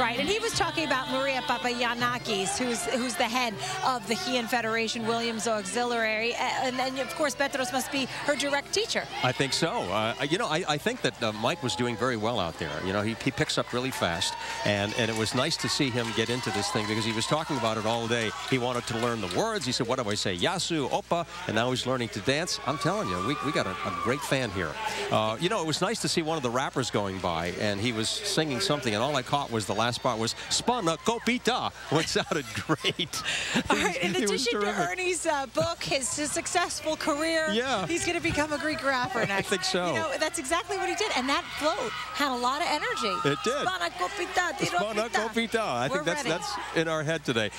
Right, and he was talking about Maria Papayanakis, who's the head of the Chian Federation Williams Auxiliary, and then of course Petros must be her direct teacher. I think so. You know, I think that Mike was doing very well out there. You know, he picks up really fast, and it was nice to see him get into this thing because he was talking about it all day. He wanted to learn the words. He said, what do I say? Yasu, Opa, and now he's learning to dance. I'm telling you, we got a great fan here. You know, it was nice to see one of the rappers going by, and he was singing something, and all I caught was the last part was Spana Kopita, which sounded great. All right, in addition to Ernie's book, his successful career, he's going to become a Greek rapper next. I think so. You know, that's exactly what he did, and that float had a lot of energy. It did. Spana Kopita, Spana Kopita. I think that's in our head today.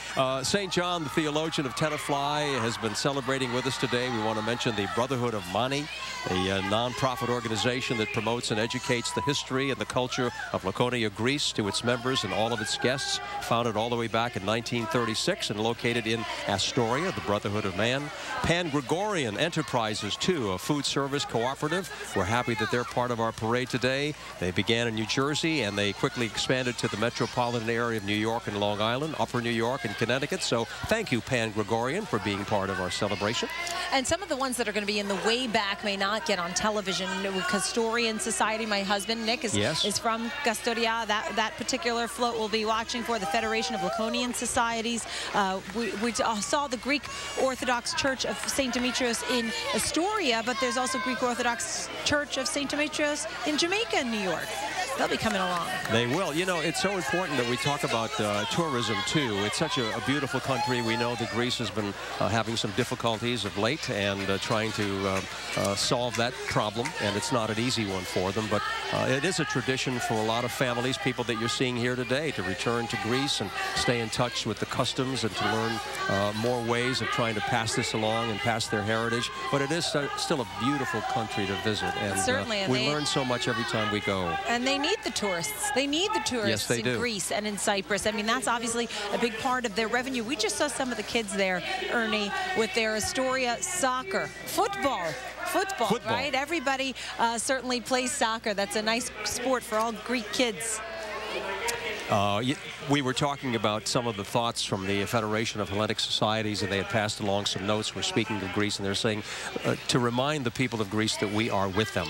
St. John, the theologian of Tenafly, has been celebrating with us today. We want to mention the Brotherhood of Mani, a non-profit organization that promotes and educates the history and the culture of Laconia, Greece, to its members and all of its guests, founded all the way back in 1936 and located in Astoria, the Brotherhood of Man. Pan-Gregorian Enterprises, too, a food service cooperative. We're happy that they're part of our parade today. They began in New Jersey, and they quickly expanded to the metropolitan area of New York and Long Island, Upper New York and Connecticut. So thank you, Pan-Gregorian, for being part of our celebration. And some of the ones that are going to be in the way back may not get on television. Castorian Society, my husband, Nick, is from Astoria. That particular float we'll be watching for the Federation of Laconian Societies. We saw the Greek Orthodox Church of St. Demetrius in Astoria, but there's also Greek Orthodox Church of St. Demetrius in Jamaica and New York. They'll be coming along. They will. You know, it's so important that we talk about tourism, too. It's such a beautiful country. We know that Greece has been having some difficulties of late and trying to solve that problem, and it's not an easy one for them, but it is a tradition for a lot of families, people that you're seeing here today, to return to Greece and stay in touch with the customs and to learn more ways of trying to pass this along and pass their heritage. But it is still a beautiful country to visit, and we learn so much every time we go. And they need the tourists. They need the tourists in Greece and in Cyprus. I mean, that's obviously a big part of their revenue. We just saw some of the kids there, Ernie, with their Astoria soccer, football, right? Everybody certainly plays soccer. That's a nice sport for all Greek kids. We were talking about some of the thoughts from the Federation of Hellenic Societies, and they had passed along some notes. We're speaking of Greece, and they're saying to remind the people of Greece that we are with them.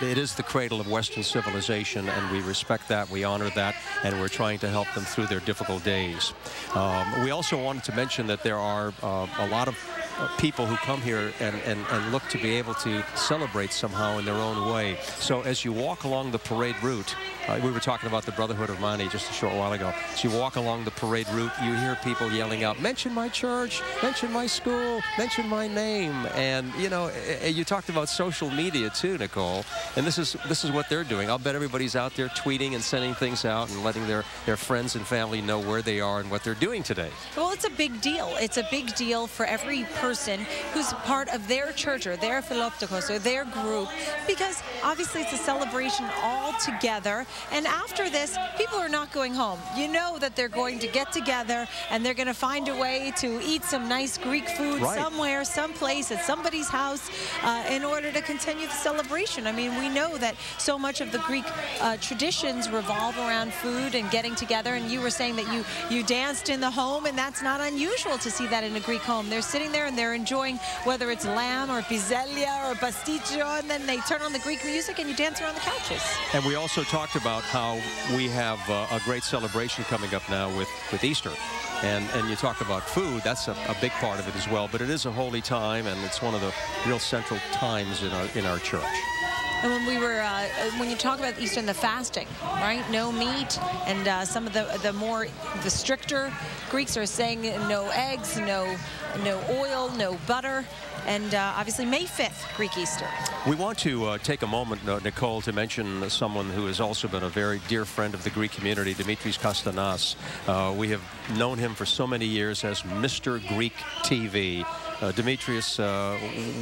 It is the cradle of Western civilization, and we respect that, we honor that, and we're trying to help them through their difficult days. We also wanted to mention that there are a lot of people who come here and look to be able to celebrate somehow in their own way. So as you walk along the parade route, we were talking about the Brotherhood of Mani just a short while ago. As you walk along the parade route, you hear people yelling out, mention my church, mention my school, mention my name. And, you know, you talked about social media too, Nicole, and this is what they're doing. I'll bet everybody's out there tweeting and sending things out and letting their friends and family know where they are and what they're doing today. Well, it's a big deal. It's a big deal for every person who's part of their church or their philoptikos or their group, because obviously it's a celebration all together. And after this, people are not going home. You know that they're going to get together and they're going to find a way to eat some nice Greek food somewhere, someplace, at somebody's house in order to continue the celebration. I mean, we know that so much of the Greek traditions revolve around food and getting together. And you were saying that you danced in the home, and that's not unusual to see that in a Greek home. They're sitting there and they're enjoying whether it's lamb or pizelia or pasticcio, and then they turn on the Greek music and you dance around the couches. And we also talked about how we have a great celebration coming up now with Easter. And you talk about food, that's a big part of it as well. But it is a holy time, and it's one of the real central times in our church. And when we were, when you talk about Easter and the fasting, right? No meat, and some of the stricter Greeks are saying no eggs, no oil, no butter. And obviously May 5th, Greek Easter. We want to take a moment, Nicole, to mention someone who has also been a very dear friend of the Greek community, Demetrius Castanas. We have known him for so many years as Mr. Greek TV. Demetrius,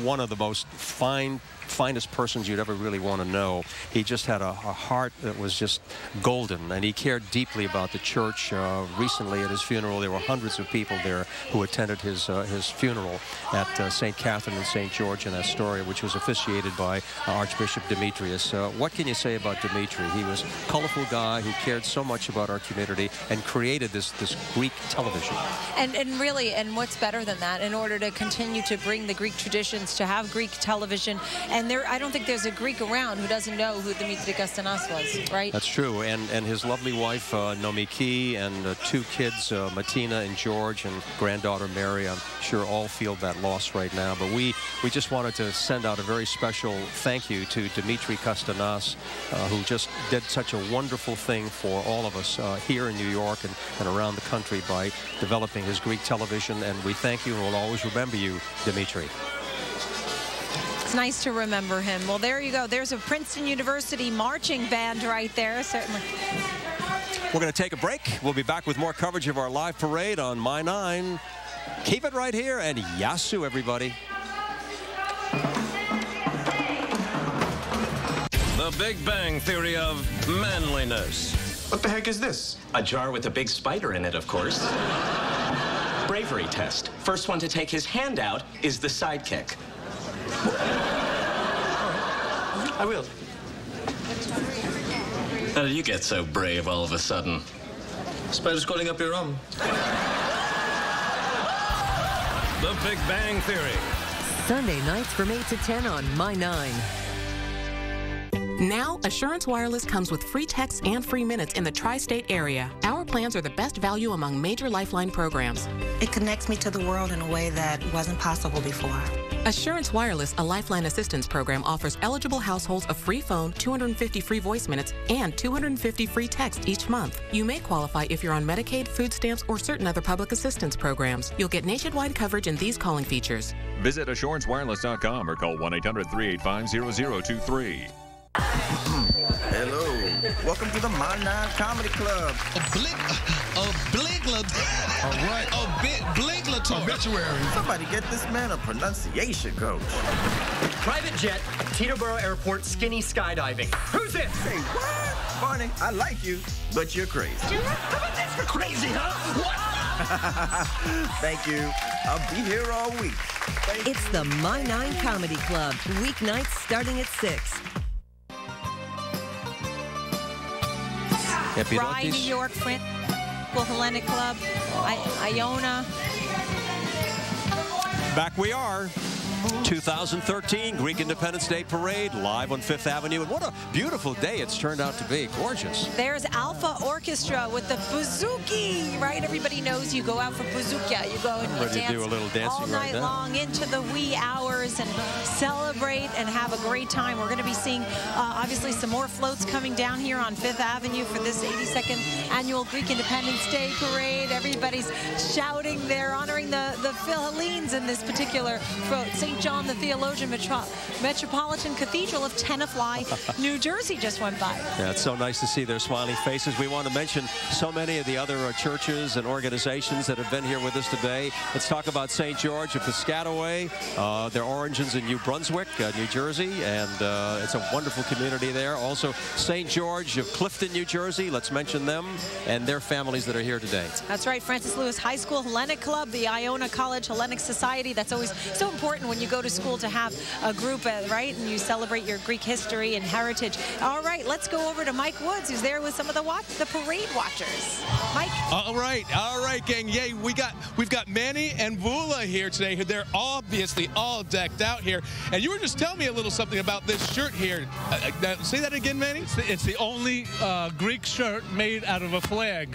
one of the most finest persons you'd ever really want to know. He just had a heart that was just golden, and he cared deeply about the church. Recently at his funeral, there were hundreds of people there who attended his funeral at St. Catherine and St. George in Astoria, which was officiated by Archbishop Demetrius. What can you say about Demetri? He was a colorful guy who cared so much about our community and created this Greek television. And really, and what's better than that, in order to continue to bring the Greek traditions, to have Greek television. And I don't think there's a Greek around who doesn't know who Demetrius Castanas was, right? That's true. And his lovely wife, Nomiki, and 2 kids, Martina and George, and granddaughter Mary, I'm sure all feel that loss right now. But we just wanted to send out a very special thank you to Demetrius Castanas, who just did such a wonderful thing for all of us here in New York and around the country by developing his Greek television. And we thank you and we'll always remember you, Demetri. It's nice to remember him. Well, there you go. There's a Princeton University marching band right there, certainly. We're going to take a break. We'll be back with more coverage of our live parade on My 9. Keep it right here, and Yasu, everybody. The Big Bang Theory of manliness. What the heck is this? A jar with a big spider in it, of course. Bravery test. First one to take his hand out is the sidekick. I will. How did you get so brave all of a sudden? Spider's calling up your arm. The Big Bang Theory. Sunday nights from 8 to 10 on My 9. Now, Assurance Wireless comes with free text and free minutes in the tri-state area. Our plans are the best value among major Lifeline programs. It connects me to the world in a way that wasn't possible before. Assurance Wireless, a Lifeline assistance program, offers eligible households a free phone, 250 free voice minutes, and 250 free text each month. You may qualify if you're on Medicaid, food stamps, or certain other public assistance programs. You'll get nationwide coverage in these calling features. Visit AssuranceWireless.com or call 1-800-385-0023. Hello. Welcome to the My 9 Comedy Club. Obituary. Somebody get this man a pronunciation coach. Private jet, Teterboro Airport, skinny skydiving. Who's this? Hey, what? Barney, I like you, but you're crazy. How about this for crazy, huh? What? Thank you. I'll be here all week. It's the My 9 Comedy Club, weeknights starting at 6. Rye, New York, Hellenic Club, Iona. Back we are. 2013 Greek Independence Day Parade live on 5th Avenue. And what a beautiful day it's turned out to be. Gorgeous. There's Alpha Orchestra with the bouzouki, right? Everybody knows you go out for bouzoukia. You go and you dance do a little dancing all night right long into the wee hours and celebrate and have a great time. We're going to be seeing, obviously, some more floats coming down here on 5th Avenue for this 82nd annual Greek Independence Day Parade. Everybody's shouting. They're honoring the Philhellenes in this particular float. St. John the Theologian Metropolitan Cathedral of Tenafly, New Jersey just went by. Yeah, it's so nice to see their smiling faces. We want to mention so many of the other churches and organizations that have been here with us today. Let's talk about St. George of Piscataway, their origins in New Brunswick, New Jersey, and it's a wonderful community there. Also, St. George of Clifton, New Jersey. Let's mention them and their families that are here today. That's right. Francis Lewis High School Hellenic Club, the Iona College Hellenic Society. That's always so important when you go to school to have a group, right? And you celebrate your Greek history and heritage. All right, let's go over to Mike Woods, who's there with some of the parade watchers. Mike. All right, gang. Yeah, we've got Manny and Vula here today. They're obviously all decked out here. And you were just telling me a little something about this shirt here. Say that again, Manny. It's the only Greek shirt made out of a flag.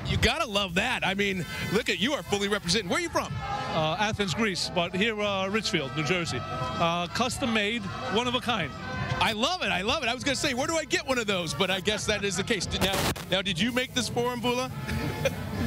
You gotta love that. I mean, look at you are fully representing. Where are you from? Athens, Greece, but here Richfield, New Jersey. Custom made, one of a kind. I love it. I love it. I was going to say, where do I get one of those? But I guess that is the case. Now, did you make this for him, Vula?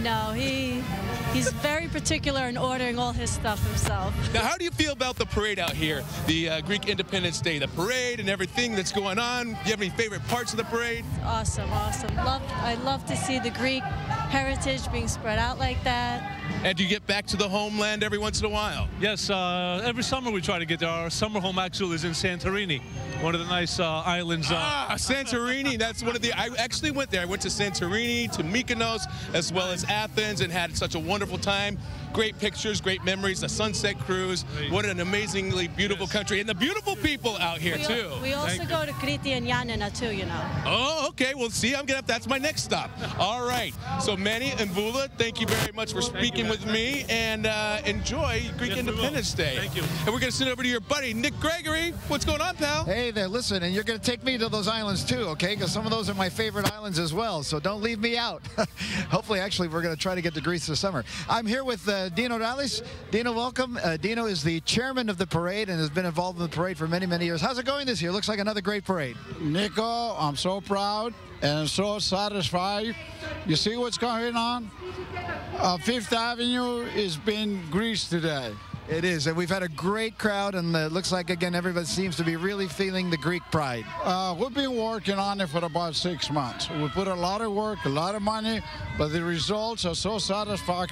No, he's very particular in ordering all his stuff himself. Now, how do you feel about the parade out here, the Greek Independence Day, the parade and everything that's going on? Do you have any favorite parts of the parade? Awesome, awesome. I love to see the Greek heritage being spread out like that. And do you get back to the homeland every once in a while? Yes, every summer we try to get there. Our summer home actually is in Santorini, one of the nice islands. Santorini, that's one of the, I actually went there. I went to Santorini, to Mykonos, as well as Athens, and had such a wonderful time. Great pictures, great memories, the sunset cruise. What an amazingly beautiful country, and the beautiful people out here, too. We also go to Crete and Yanina, too, you know. Oh, okay. Well, see, that's my next stop. All right. So, Manny and Vula, thank you very much for speaking with me, and enjoy Greek Independence Day. Thank you. And we're going to send over to your buddy, Nick Gregory. What's going on, pal? Hey there, listen, and you're going to take me to those islands, too, okay? Because some of those are my favorite islands as well, so don't leave me out. Hopefully, actually, we're going to try to get to Greece this summer. I'm here with Dino Rallis. Dino, welcome. Dino is the chairman of the parade and has been involved in the parade for many, many years. How's it going this year? Looks like another great parade. Nico, I'm so proud and so satisfied. You see what's going on? Fifth Avenue is being Greece today. It is, and we've had a great crowd, and it looks like, again, everybody seems to be really feeling the Greek pride. We've been working on it for about 6 months. We put a lot of work, a lot of money, but the results are so satisfying.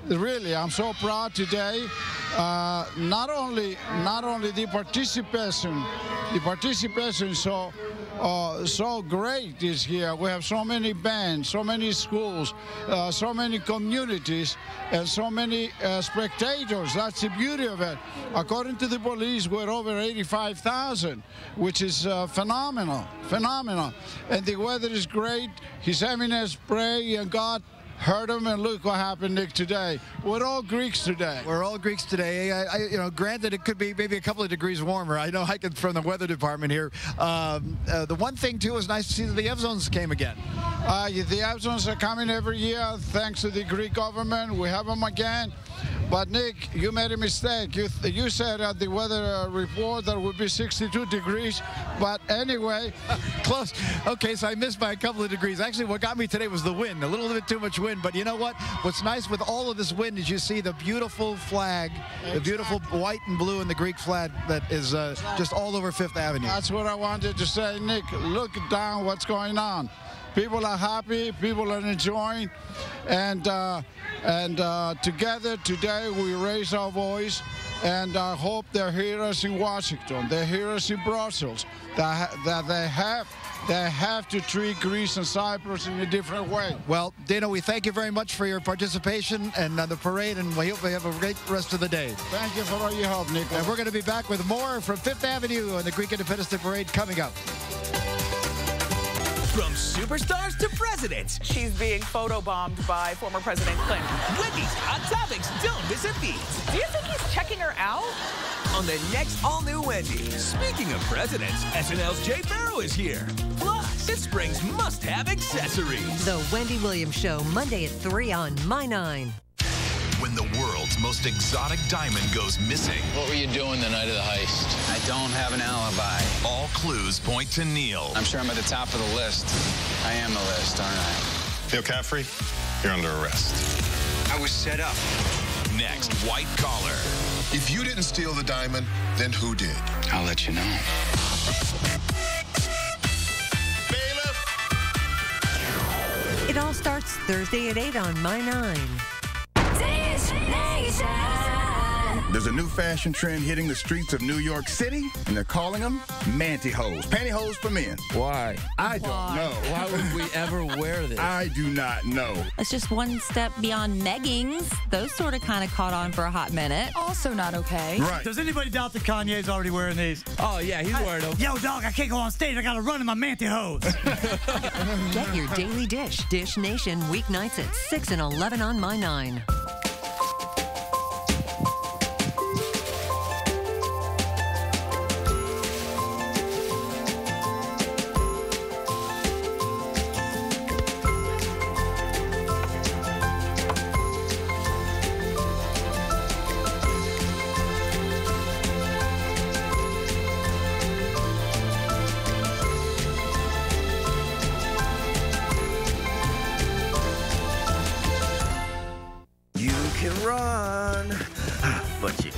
Really, I'm so proud today. Not only the participation is so great is here. We have so many bands, so many schools, so many communities, and so many spectators. That's the beauty of it. According to the police, we're over 85,000, which is phenomenal. And the weather is great. His Eminence pray, and God heard him, and look what happened, Nick, today. We're all Greeks today. We're all Greeks today. You know, granted, it could be maybe a couple of degrees warmer. I know I can from the weather department here. The one thing, too, is nice to see that the Evzones came again. The Evzones are coming every year, thanks to the Greek government. We have them again. But, Nick, you made a mistake. You said at the weather report that would be 62 degrees. But anyway. Close. Okay, so I missed by a couple of degrees. Actually, what got me today was the wind. A little bit too much wind. But you know what? What's nice with all of this wind is you see the beautiful flag, the beautiful white and blue and the Greek flag that is just all over Fifth Avenue. That's what I wanted to say, Nick. Look down what's going on. People are happy. People are enjoying. And together today we raise our voice, and I hope they hear us in Washington, they hear us in Brussels, that they have to treat Greece and Cyprus in a different way. Well, Dino, we thank you very much for your participation and the parade, and we hope we have a great rest of the day. Thank you for all your help, Nick. And we're going to be back with more from Fifth Avenue and the Greek Independence Day Parade coming up. From superstars to presidents. She's being photobombed by former President Clinton. Wendy's Hot Topics don't miss a beat. Do you think he's checking her out? On the next all-new Wendy. Speaking of presidents, SNL's Jay Farrow is here. Plus, this spring's must-have accessories. The Wendy Williams Show, Monday at 3 on My 9. When the world's most exotic diamond goes missing. What were you doing the night of the heist? I don't have an alibi. All clues point to Neil. I'm sure I'm at the top of the list. I am the list, aren't I? Neil Caffrey, you're under arrest. I was set up. Next, White Collar. If you didn't steal the diamond, then who did? I'll let you know. Bailiff! It all starts Thursday at 8 on My 9. There's a new fashion trend hitting the streets of New York City, and they're calling them mantyhose. Pantyhose for men. Why? I don't know. Why would we ever wear this? I do not know. It's just one step beyond meggings. Those sort of kind of caught on for a hot minute. Also not okay. Right. Does anybody doubt that Kanye's already wearing these? Oh, yeah, he's wearing them. Yo, dog, I can't go on stage. I got to run in my mantyhose. Get your daily dish. Dish Nation, weeknights at 6 and 11 on My 9.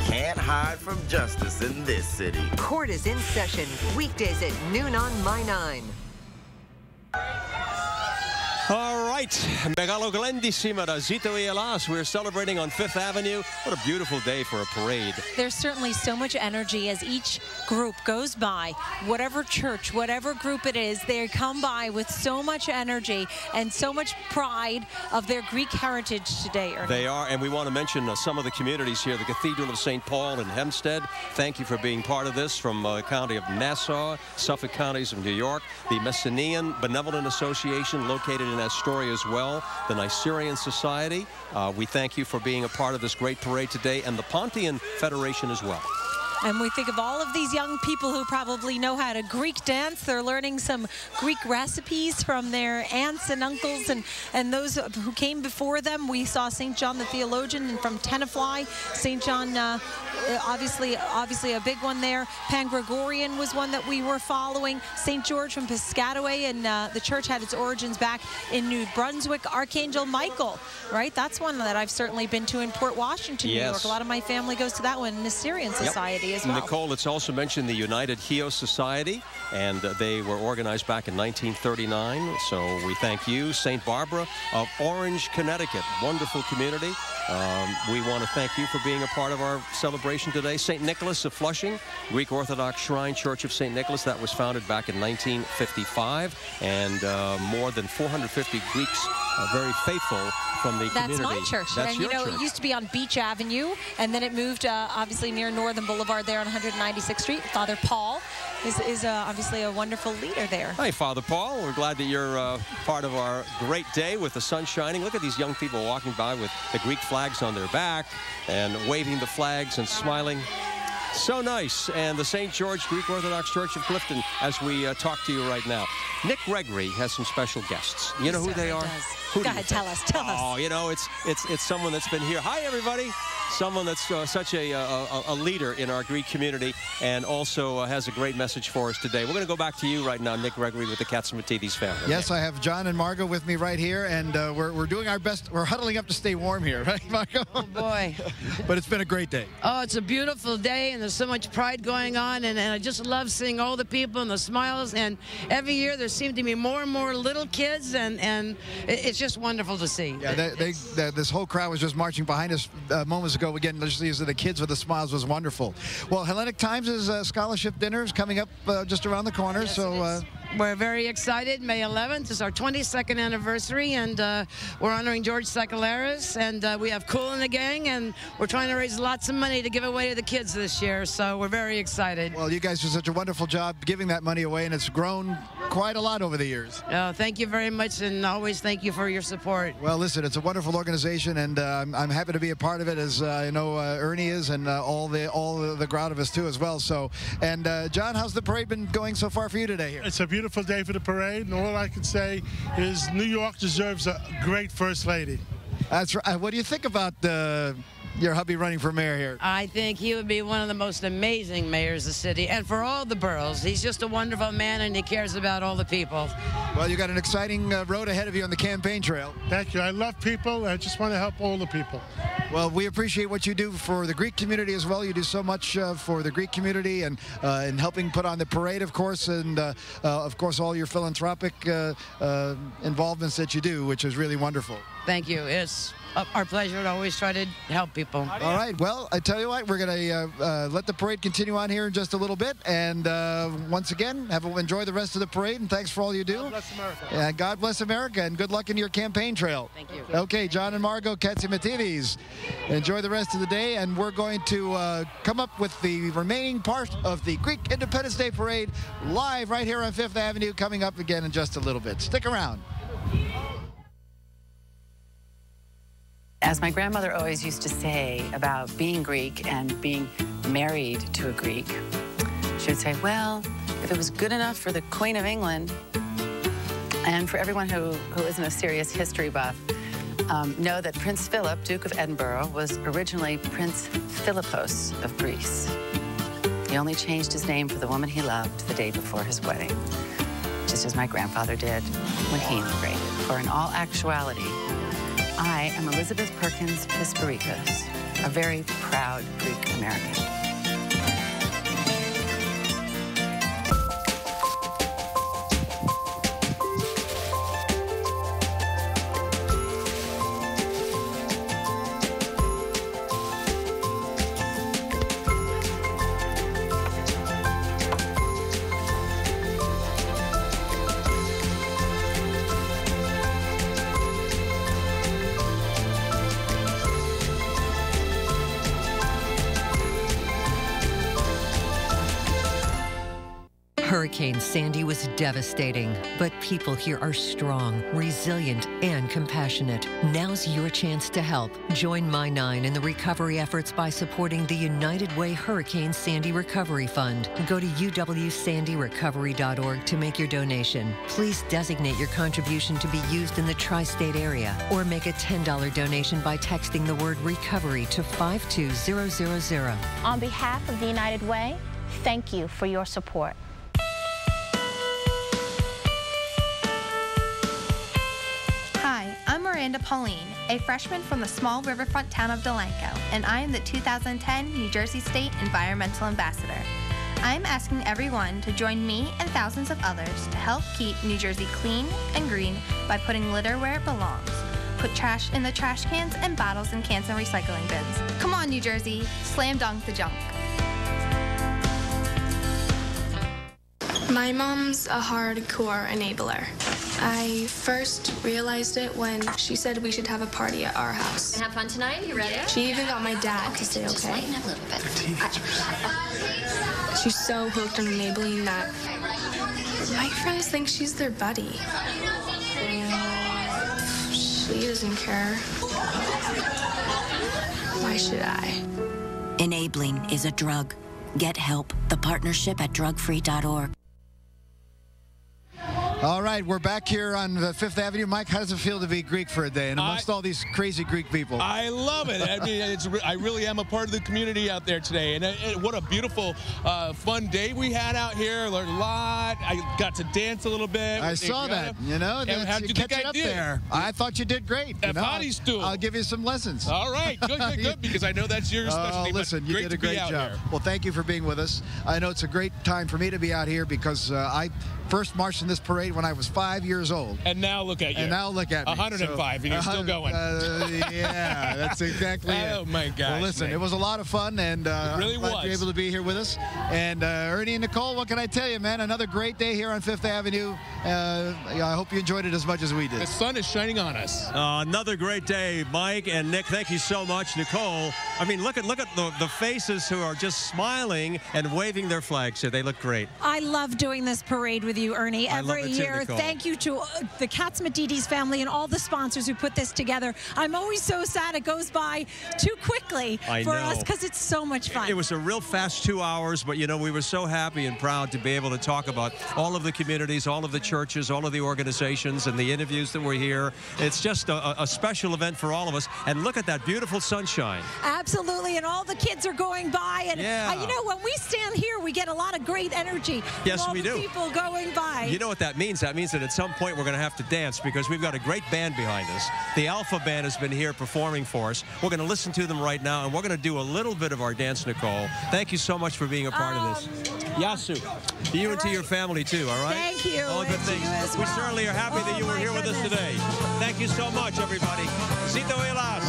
can't hide from justice in this city. Court is in session, weekdays at noon on My 9. All right, Megaloglendis σήμερα, Zito Elas. We're celebrating on Fifth Avenue. What a beautiful day for a parade. There's certainly so much energy as each group goes by, whatever church, whatever group it is, they come by with so much energy and so much pride of their Greek heritage today. Ernie. They are, and we want to mention some of the communities here, the Cathedral of St. Paul in Hempstead. Thank you for being part of this, from the county of Nassau, Suffolk counties of New York, the Messenian Benevolent Association located in Astoria as well, the Nicerian Society. We thank you for being a part of this great parade today, and the Pontian Federation as well. And we think of all of these young people who probably know how to Greek dance. They're learning some Greek recipes from their aunts and uncles and those who came before them. We saw St. John the Theologian from Tenafly. St. John, obviously a big one there. Pan Gregorian was one that we were following. St. George from Piscataway, and the church had its origins back in New Brunswick. Archangel Michael, right? That's one that I've certainly been to in Port Washington, New York. A lot of my family goes to that one, in the Syrian Society. As well. Nicole, it's also mentioned the United Heo Society, and they were organized back in 1939, so we thank you. St. Barbara of Orange, Connecticut, wonderful community. We want to thank you for being a part of our celebration today. St. Nicholas of Flushing, Greek Orthodox Shrine Church of St. Nicholas, that was founded back in 1955, and more than 450 Greeks, very faithful from the community. That's my church. That's and your church. It used to be on Beach Avenue, and then it moved obviously near Northern Boulevard there on 196th Street. Father Paul is obviously a wonderful leader there. Hi, Father Paul. We're glad that you're part of our great day with the sun shining. Look at these young people walking by with the Greek flags on their back and waving the flags and smiling. So nice. And the St. George Greek Orthodox Church of Clifton, as we talk to you right now. Nick Gregory has some special guests. You know who they are? Go ahead, tell us. Oh, you know, it's someone that's been here. Hi, everybody. Someone that's such a leader in our Greek community, and also has a great message for us today. We're going to go back to you right now, Nick Gregory, with the Katsimatidis family. Yes, I have John and Margot with me right here, and we're doing our best. We're huddling up to stay warm here, right, Margot? Oh, boy. But it's been a great day. Oh, it's a beautiful day, and there's so much pride going on, and I just love seeing all the people and the smiles, and every year there seem to be more and more little kids, and it's just wonderful to see. Yeah, this whole crowd was just marching behind us moments ago. Again, these are the kids with the smiles. Was wonderful. Well, Hellenic Times' scholarship dinner is coming up just around the corner, yes, so we're very excited. May 11th is our 22nd anniversary, and we're honoring George Sakalaris, and we have Cool in the Gang, and we're trying to raise lots of money to give away to the kids this year, so we're very excited. Well, you guys do such a wonderful job giving that money away, and it's grown quite a lot over the years. Oh, thank you very much, and always thank you for your support. Well, listen, it's a wonderful organization, and I'm happy to be a part of it, as I know Ernie is, and all the crowd of us too as well. So, and John, how's the parade been going so far for you today here? It's a beautiful day for the parade, and all I can say is New York deserves a great First Lady. That's right. What do you think about your hubby running for mayor here? I think he would be one of the most amazing mayors of the city, and for all the boroughs. He's just a wonderful man, and he cares about all the people. Well, you got an exciting road ahead of you on the campaign trail. Thank you. I love people. I just want to help all the people. Well, we appreciate what you do for the Greek community as well. You do so much for the Greek community, and in helping put on the parade, of course, and of course all your philanthropic involvements that you do, which is really wonderful. Thank you. It's our pleasure to always try to help people. All right. Well, I tell you what, we're going to let the parade continue on here in just a little bit. And once again, enjoy the rest of the parade. And thanks for all you do. God bless America. And God bless America. And good luck in your campaign trail. Thank you. Okay, John and Margot Katsimatidis. Enjoy the rest of the day. And we're going to come up with the remaining part of the Greek Independence Day Parade live right here on Fifth Avenue, coming up again in just a little bit. Stick around. As my grandmother always used to say about being Greek and being married to a Greek, she would say, well, if it was good enough for the Queen of England, and for everyone who isn't a serious history buff, know that Prince Philip, Duke of Edinburgh, was originally Prince Philippos of Greece. He only changed his name for the woman he loved the day before his wedding, just as my grandfather did when he immigrated. For in all actuality, I am Elizabeth Perkins Pisparikos, a very proud Greek American. Hurricane Sandy was devastating, but people here are strong, resilient, and compassionate. Now's your chance to help. Join My9 in the recovery efforts by supporting the United Way Hurricane Sandy Recovery Fund. Go to uwsandyrecovery.org to make your donation. Please designate your contribution to be used in the tri-state area, or make a $10 donation by texting the word recovery to 52000. On behalf of the United Way, thank you for your support. Hi, I'm Miranda Pauline, a freshman from the small riverfront town of Delanco, and I am the 2010 New Jersey State Environmental Ambassador. I am asking everyone to join me and thousands of others to help keep New Jersey clean and green by putting litter where it belongs. Put trash in the trash cans and bottles in cans and recycling bins. Come on, New Jersey, slam dunk the junk. My mom's a hardcore enabler. I first realized it when she said we should have a party at our house. Have fun tonight? You ready? She even got my dad to say Just okay. lighten up a little bit. She's so hooked on enabling that my friends think she's their buddy. She doesn't care. Why should I? Enabling is a drug. Get help. The partnership at drugfree.org. All right, we're back here on the Fifth Avenue. Mike, how does it feel to be Greek for a day and amongst all these crazy Greek people? I love it. I mean, I really am a part of the community out there today. And what a beautiful, fun day we had out here. Learned a lot. I got to dance a little bit. I saw that. You know, how'd you think I did? there. I thought you did great. You know, body stool. I'll give you some lessons. All right, good, because I know that's your specialty. Listen, you did a great job. Here. Well, thank you for being with us. I know it's a great time for me to be out here because I first marched in this parade when I was 5 years old. And now look at you. And now look at me. 105, and you're still going. Yeah, that's exactly it. Oh, my gosh. Well, listen, it was a lot of fun, and it really glad you're able to be here with us. And Ernie and Nicole, what can I tell you, man? Another great day here on Fifth Avenue. I hope you enjoyed it as much as we did. The sun is shining on us. Another great day, Mike and Nick. Thank you so much, Nicole. I mean, look at the faces who are just smiling and waving their flags here. They look great. I love doing this parade with you, Ernie, every year. Nicole. Thank you to the Katzmatidis family and all the sponsors who put this together. I'm always so sad it goes by too quickly for us because it's so much fun. It was a real fast 2 hours, but, you know, we were so happy and proud to be able to talk about all of the communities, all of the churches, all of the organizations, and the interviews that were here. It's just a special event for all of us. And look at that beautiful sunshine. Absolutely, and all the kids are going by. And, you know, when we stand here, we get a lot of great energy Yes, from all we the do. people going by. You know what that means? That means that at some point we're going to have to dance because we've got a great band behind us. The Alpha Band has been here performing for us. We're going to listen to them right now, and we're going to do a little bit of our dance, Nicole. Thank you so much for being a part of this. Yasu, to you and to your family, too, all right? Thank you. All good things. We certainly are happy that you were here with us today. Thank you so much, everybody. Zito Elas.